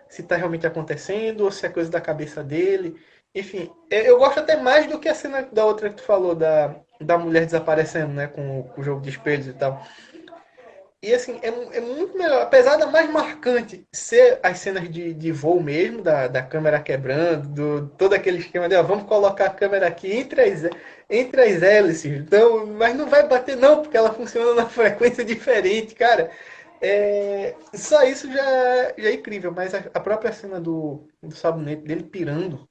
se tá realmente acontecendo ou se é coisa da cabeça dele. Enfim, eu gosto até mais do que a cena da outra que tu falou, da mulher desaparecendo, né, com o jogo de espelhos e tal. E assim, é muito melhor. Apesar da mais marcante ser as cenas de voo mesmo, da câmera quebrando, todo aquele esquema de vamos colocar a câmera aqui entre as hélices. Então, mas não vai bater não, porque ela funciona numa frequência diferente, cara. Só isso já é incrível, mas a própria cena do sabonete dele pirando,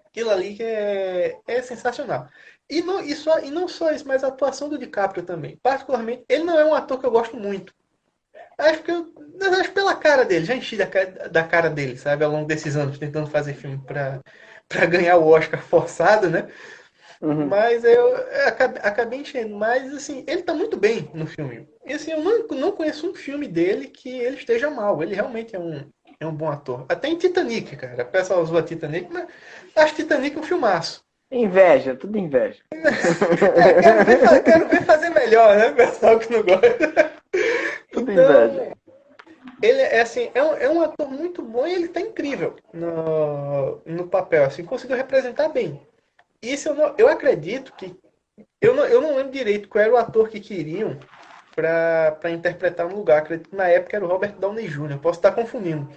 aquilo ali que é sensacional. E não só isso, mas a atuação do DiCaprio também. Particularmente, ele não é um ator que eu gosto muito. Acho pela cara dele, já enchi da cara dele, sabe? Ao longo desses anos, tentando fazer filme pra ganhar o Oscar forçado, né? Uhum. Mas eu acabei enchendo. Mas, assim, ele tá muito bem no filme. E, assim, eu não conheço um filme dele que ele esteja mal. Ele realmente é um bom ator. Até em Titanic, cara. O pessoal zoa Titanic, mas acho Titanic um filmaço. Inveja, tudo inveja. Quero ver fazer melhor, né? Pessoal que não gosta. Tudo inveja. Então, ele é assim, é um ator muito bom e ele tá incrível no papel, assim, conseguiu representar bem. Isso eu acredito que eu não lembro direito qual era o ator que queriam para interpretar no lugar. Acredito que na época era o Robert Downey Jr. Posso estar confundindo.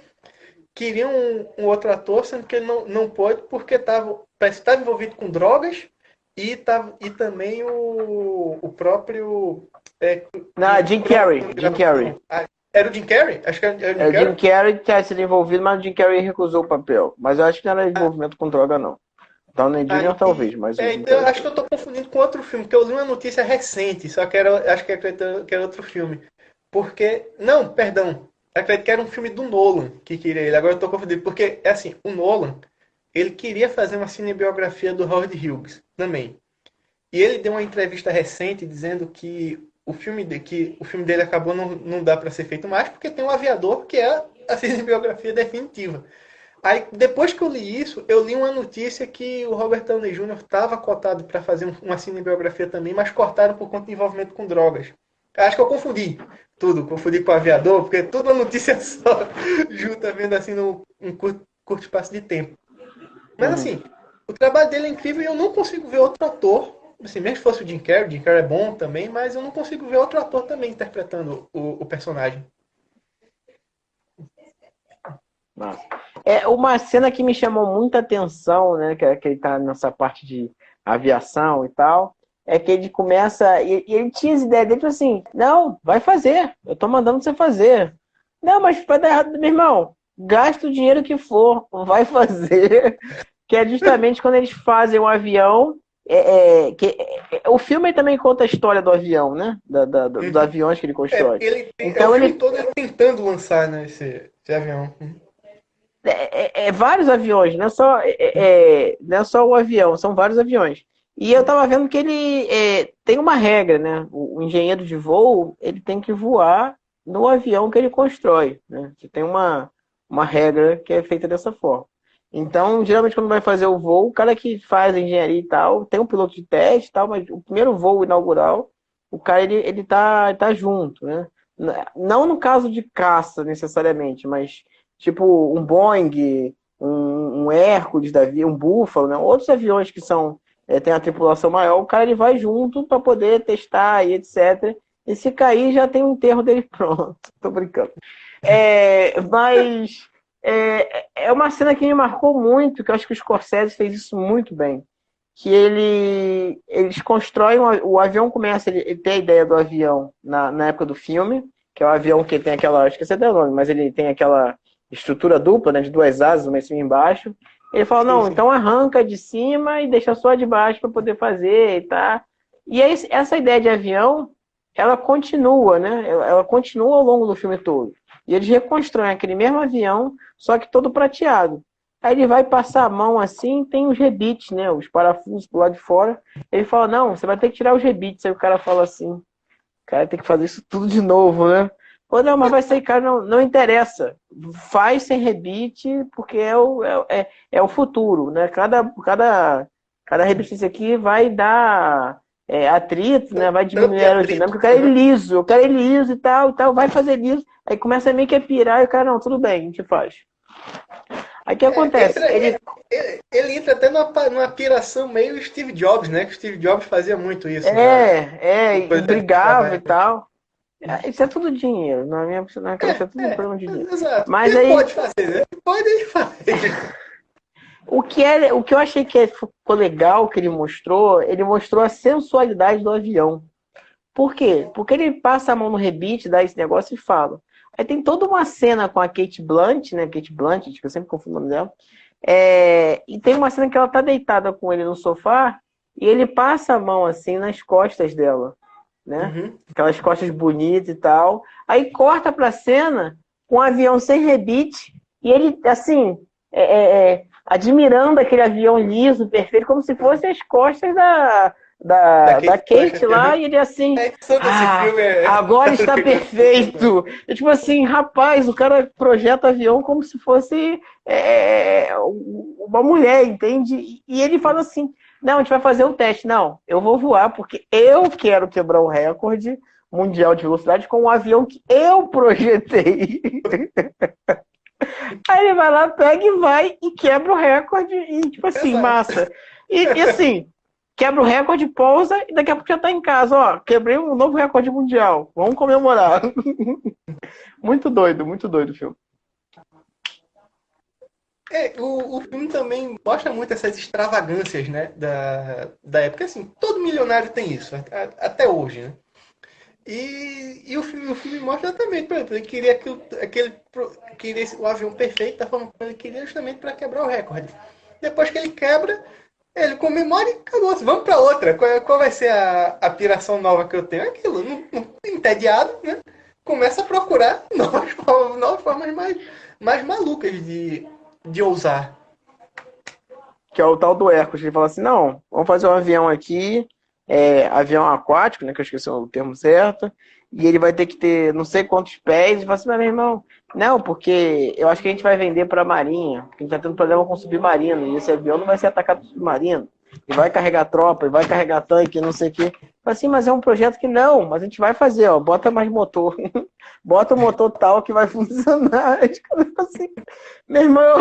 Queriam um outro ator, sendo que ele não pôde porque parece que estava envolvido com drogas e também o próprio Não, Jim Carrey. Jim Carrey. era o Jim Carrey? Acho que era o É Jim o Jim Carrey. Carrey que tinha sido envolvido, mas o Jim Carrey recusou o papel. Mas eu acho que não era envolvimento com droga, não. Downey Jr. talvez, mas o Jim Então, eu Carrey acho foi. que eu tô confundindo com outro filme, porque eu li uma notícia recente, só que acho que era outro filme. Porque, não, perdão, acredito que era um filme do Nolan que queria ele, agora eu tô confundindo, porque, é assim, o Nolan, ele queria fazer uma cinebiografia do Howard Hughes também. E ele deu uma entrevista recente dizendo que o filme dele acabou não dá para ser feito mais, porque tem um aviador que é a cinebiografia definitiva. Aí, depois que eu li isso, eu li uma notícia que o Robert Downey Jr. estava cotado para fazer uma cinebiografia também, mas cortaram por conta de envolvimento com drogas. Acho que eu confundi tudo, confundi com o aviador, porque tudo uma notícia só, junta vendo assim num curto espaço de tempo. Mas Uhum. assim, o trabalho dele é incrível e eu não consigo ver outro ator assim, mesmo se fosse o Jim Carrey é bom também, mas eu não consigo ver outro ator também interpretando o personagem. Nossa. É uma cena que me chamou muita atenção, né? Que ele tá nessa parte de aviação e tal. É que ele começa. E ele tinha as ideias dele, tipo assim: não, vai fazer. Eu tô mandando você fazer. Não, mas vai dar errado, meu irmão. Gasta o dinheiro que for, vai fazer. Que é justamente quando eles fazem um avião. O filme também conta a história do avião, né? Dos Uhum. aviões que ele constrói. É o Então filme ele todo ele tentando lançar, né, esse avião. vários aviões, não é só o avião, são vários aviões. E eu estava vendo que ele tem uma regra, né? O engenheiro de voo ele tem que voar no avião que ele constrói, né? Você tem uma regra que é feita dessa forma. Então, geralmente, quando vai fazer o voo, o cara que faz a engenharia e tal, tem um piloto de teste e tal, mas o primeiro voo inaugural, o cara ele tá junto, né? Não no caso de caça, necessariamente, mas tipo um Boeing, um Hércules da vida, um Búfalo, né? Outros aviões que são tem a tripulação maior, o cara ele vai junto para poder testar e etc. E se cair, já tem o enterro dele pronto. Tô brincando. Mas é uma cena que me marcou muito, que eu acho que o Scorsese fez isso muito bem. Que eles constroem, o avião começa, ele tem a ideia do avião na época do filme, que é o avião que tem aquela, esqueci até o nome, mas ele tem aquela estrutura dupla, né, de duas asas, uma em cima e embaixo. Ele fala, Sim, não, sim. então arranca de cima e deixa só de baixo para poder fazer, tá? E aí, essa ideia de avião, ela continua, né? Ela continua ao longo do filme todo. E eles reconstroem aquele mesmo avião, só que todo prateado. Aí ele vai passar a mão assim, tem os rebites, né? Os parafusos pro lado de fora. Ele fala, não, você vai ter que tirar os rebites. Aí o cara fala assim, cara, tem que fazer isso tudo de novo, né? Pô, não, mas vai sair caro, não interessa. Faz sem rebite, porque é o futuro, né? Cada rebite aqui vai dar atrito, né? Vai Tanto diminuir de a atrito. aerodinâmica. Eu quero ele liso e tal, vai fazer liso. Aí começa meio que a pirar e o cara, não, tudo bem, a gente faz. Aí o que acontece? Ele entra até numa piração meio Steve Jobs, né? Que o Steve Jobs fazia muito isso E quando ele brigava trabalhava. e tal. Isso é tudo dinheiro, na minha cabeça é tudo um problema de dinheiro. Exato. Mas Ele aí, pode fazer, né? Ele pode, ele faz. o que eu achei que ficou legal que ele mostrou a sensualidade do avião. Por quê? Porque ele passa a mão no rebite, dá esse negócio e fala. Aí tem toda uma cena com a Kate Blanchett, né? Kate Blanchett, que eu sempre confundo o nome dela. E tem uma cena que ela tá deitada com ele no sofá e ele passa a mão assim nas costas dela, né? Uhum. Aquelas costas bonitas e tal. Aí corta pra cena com um avião sem rebite e ele, assim, admirando aquele avião liso, perfeito, como se fossem as costas da Kate lá, e ele assim, A edição desse filme agora está perfeito. E, tipo assim, rapaz, o cara projeta avião como se fosse uma mulher, entende? E ele fala assim, não, a gente vai fazer o teste. Não, eu vou voar porque eu quero quebrar o recorde mundial de velocidade com um avião que eu projetei. Aí ele vai lá, pega e vai e quebra o recorde e, tipo assim, Exato. massa. E assim, quebra o recorde, pousa e daqui a pouco já tá em casa. Ó, quebrei um novo recorde mundial. Vamos comemorar. Muito doido o filme. O filme também mostra muito essas extravagâncias, né, da época. Assim, todo milionário tem isso, até hoje, né? O filme mostra também, por exemplo, ele queria queria o avião perfeito da forma como ele queria, justamente para quebrar o recorde. Depois que ele quebra, ele comemora e acabou. Vamos para outra. Qual vai ser a piração nova que eu tenho? Aquilo, entediado, né? Começa a procurar novas formas mais malucas de ousar. Que é o tal do Hércules. Ele fala assim, não, vamos fazer um avião aqui, avião aquático, né, que eu esqueci o termo certo, e ele vai ter que ter não sei quantos pés. E fala assim, mas meu irmão, não, porque eu acho que a gente vai vender para a Marinha, porque a gente está tendo problema com submarino, e esse avião não vai ser atacado por submarino. E vai carregar tropa, e vai carregar tanque, não sei o quê. Fala assim, mas é um projeto que não, mas a gente vai fazer, ó, bota mais motor. Bota o motor tal que vai funcionar. Aí os caras falam assim, meu irmão,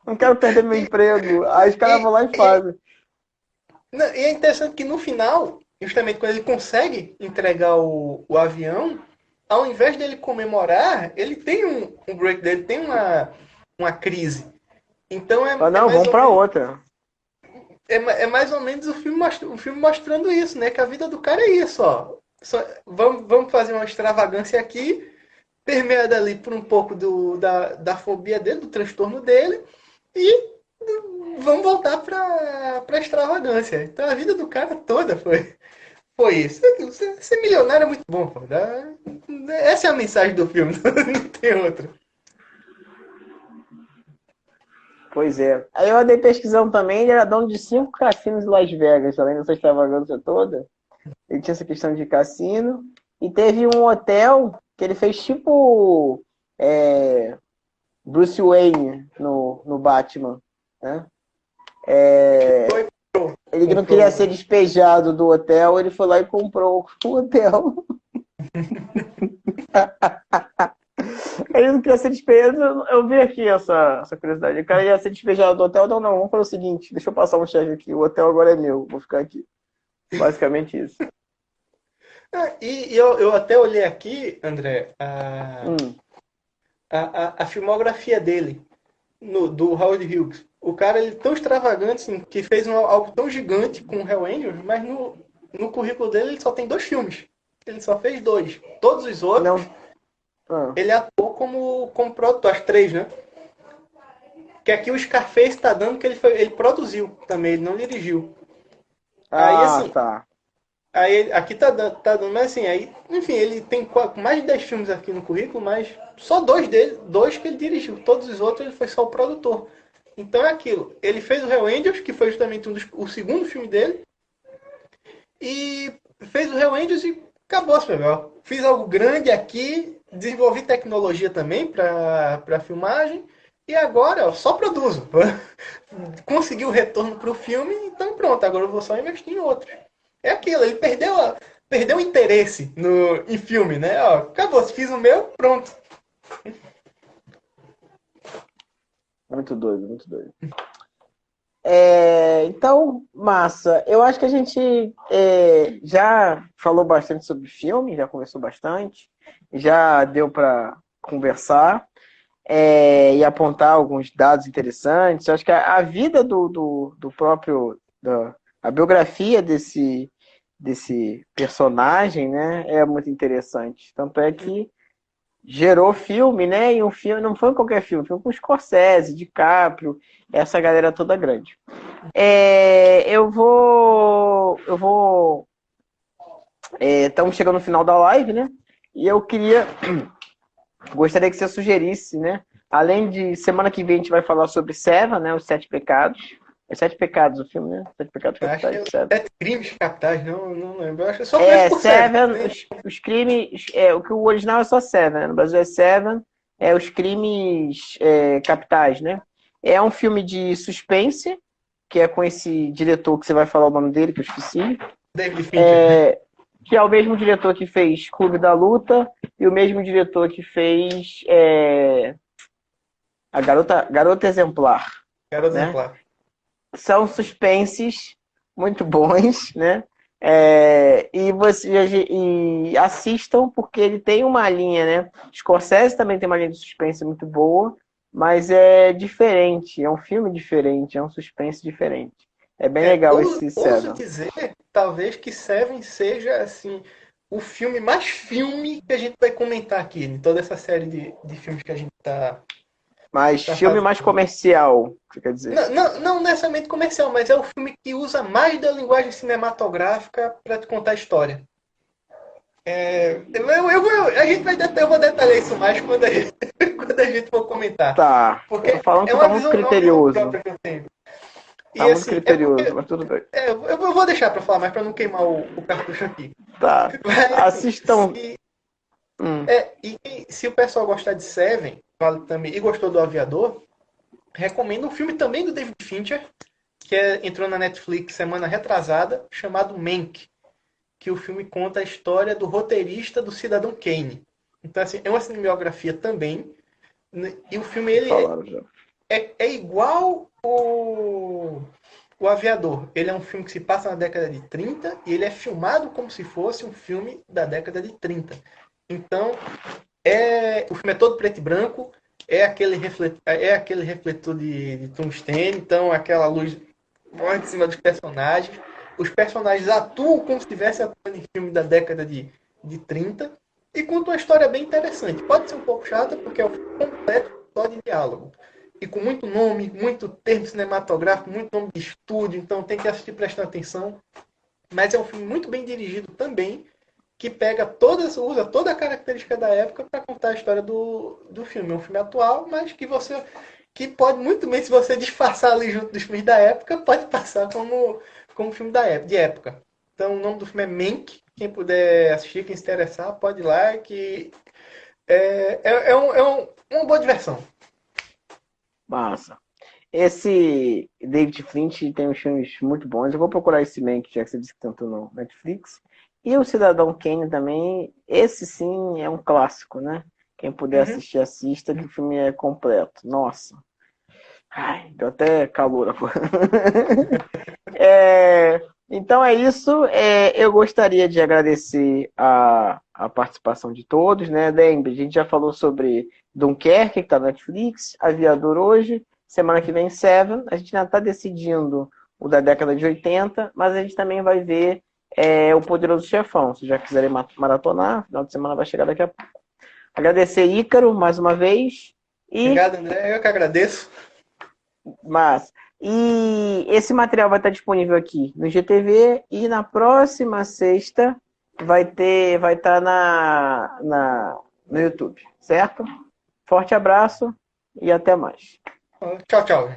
não quero perder meu emprego. Aí os caras vão lá e fazem. E é interessante que no final, justamente quando ele consegue entregar o avião, ao invés dele comemorar, ele tem um break dele, tem uma crise. Então Fala, é não, mais vamos ou pra menos outra. é mais ou menos o filme mostrando isso, né? Que a vida do cara é isso, ó. Vamos fazer uma extravagância aqui, permeada ali por um pouco da fobia dele, do transtorno dele, e vamos voltar pra extravagância. Então a vida do cara toda foi isso. Ser milionário é muito bom, pô. Essa é a mensagem do filme, não tem outra. Pois é. Aí eu andei pesquisando também, ele era dono de 5 cassinos em Las Vegas, além dessa extravagância toda. Ele tinha essa questão de cassino. E teve um hotel que ele fez tipo Bruce Wayne no Batman, né? Foi, Ele não queria comprou. ser despejado do hotel, ele foi lá e comprou o hotel. Ele não queria ser despejado. Eu vi aqui essa curiosidade. O cara ia ser despejado do hotel. Não, não, vamos fazer o seguinte: deixa eu passar um cheque aqui. O hotel agora é meu, vou ficar aqui. Basicamente isso. E eu até olhei aqui, André, Hum. a filmografia dele, do Howard Hughes. O cara ele é tão extravagante assim, que fez algo tão gigante com o Hell Angels, mas no currículo dele ele só tem 2 filmes. Ele só fez 2. Todos os outros, Não. Ah. ele atuou como produtor, as 3, né? Que aqui o Scarface tá dando que ele produziu também, ele não dirigiu. Aí Ah, assim, tá. aí aqui tá dando, mas assim, aí, enfim, ele tem mais de 10 filmes aqui no currículo, mas só 2 que ele dirigiu. Todos os outros ele foi só o produtor. Então é aquilo. Ele fez o Hell Angels, que foi justamente o segundo filme dele, e fez o Hell Angels e acabou, Supergirl. Fiz algo grande aqui, desenvolvi tecnologia também para filmagem, e agora ó, só produzo. Consegui o retorno para o filme, então pronto, agora eu vou só investir em outro. É aquilo, ele perdeu o interesse em filme, né? Ó, acabou, fiz o meu, pronto. Muito doido, muito doido. Então, massa. Eu acho que a gente já falou bastante sobre filme, já conversou bastante, já deu para conversar e apontar alguns dados interessantes. Eu acho que a vida do próprio, a biografia desse personagem, né, é muito interessante. Tanto é que gerou filme, né? E um filme não foi qualquer filme, foi com Scorsese, DiCaprio, essa galera toda grande. Eu vou. Estamos chegando no final da live, né? E eu gostaria que você sugerisse, né? Além de semana que vem a gente vai falar sobre Seven, né? Os Sete Pecados. É Sete Pecados o filme, né? Sete Pecados Eu acho que Capitais, é Seven. 7 crimes capitais, não lembro. Eu acho que eu só conheço por série. Seven, os crimes. O que o original é só Seven, né? No Brasil é Seven, os crimes capitais, né? É um filme de suspense, que é com esse diretor que você vai falar o nome dele, que eu esqueci. David Fincher. Que é o mesmo diretor que fez Clube da Luta e o mesmo diretor que fez a Garota Exemplar, Quero né? exemplar. São suspenses muito bons, né? E assistam porque ele tem uma linha, né? Scorsese também tem uma linha de suspense muito boa, mas é diferente, é um filme diferente, é um suspense diferente. É bem legal esse Ouso Seven. dizer, talvez, que Seven seja, assim, o filme mais filme que a gente vai comentar aqui, em toda essa série de filmes que a gente Mas tá filme mais fazendo. comercial, você quer dizer? Não necessariamente comercial, mas é o filme que usa mais da linguagem cinematográfica para te contar a história. Eu vou detalhar isso mais quando a gente for comentar. Tá. Tô Porque falando que é você tá muito uma visão criterioso. própria que eu tenho. Tá E muito assim, é criterioso, porque. mas tudo bem. Eu vou deixar para falar mais para não queimar o cartucho aqui. Tá. Mas assim, Assistam. Hum, se o pessoal gostar de Seven, vale também, e gostou do Aviador, recomendo um filme também do David Fincher, que entrou na Netflix semana retrasada, chamado Mank, que o filme conta a história do roteirista do Cidadão Kane. Então, assim, é uma cinebiografia também, né, e o filme me ele falaram já. é igual O Aviador, ele é um filme que se passa na década de 30 e ele é filmado como se fosse um filme da década de 30. Então, o filme é todo preto e branco, é aquele refletor de tungstênio, então aquela luz morre em cima dos personagens. Os personagens atuam como se estivessem atuando em filme da década de 30 e conta uma história bem interessante. Pode ser um pouco chata, porque é o filme completo só de diálogo. E com muito nome, muito termo cinematográfico, muito nome de estúdio, então tem que assistir prestando atenção. Mas é um filme muito bem dirigido também, que usa toda a característica da época para contar a história do filme. É um filme atual, mas que pode muito bem, se você disfarçar ali junto dos filmes da época, pode passar como filme de época. Então o nome do filme é Mank. Quem puder assistir, quem se interessar, pode ir lá, que uma boa diversão. Massa. Esse David Finch tem uns filmes muito bons. Eu vou procurar esse Man, que já que você disse que tanto no Netflix. E o Cidadão Kane também. Esse sim é um clássico, né? Quem puder Uhum. assistir, assista, que o filme é completo. Nossa. Ai, deu até calor agora. Então é isso. Eu gostaria de agradecer a participação de todos, né? Lembre, a gente já falou sobre Dunkerque, que está na Netflix, Aviador hoje, semana que vem Seven. A gente ainda está decidindo o da década de 80, mas a gente também vai ver o Poderoso Chefão. Se já quiserem maratonar, final de semana vai chegar daqui a pouco. Agradecer Ícaro mais uma vez. E Obrigado, André. Eu que agradeço. Mas, e esse material vai estar disponível aqui no GTV e na próxima sexta vai estar no YouTube, certo? Forte abraço e até mais. Tchau, tchau.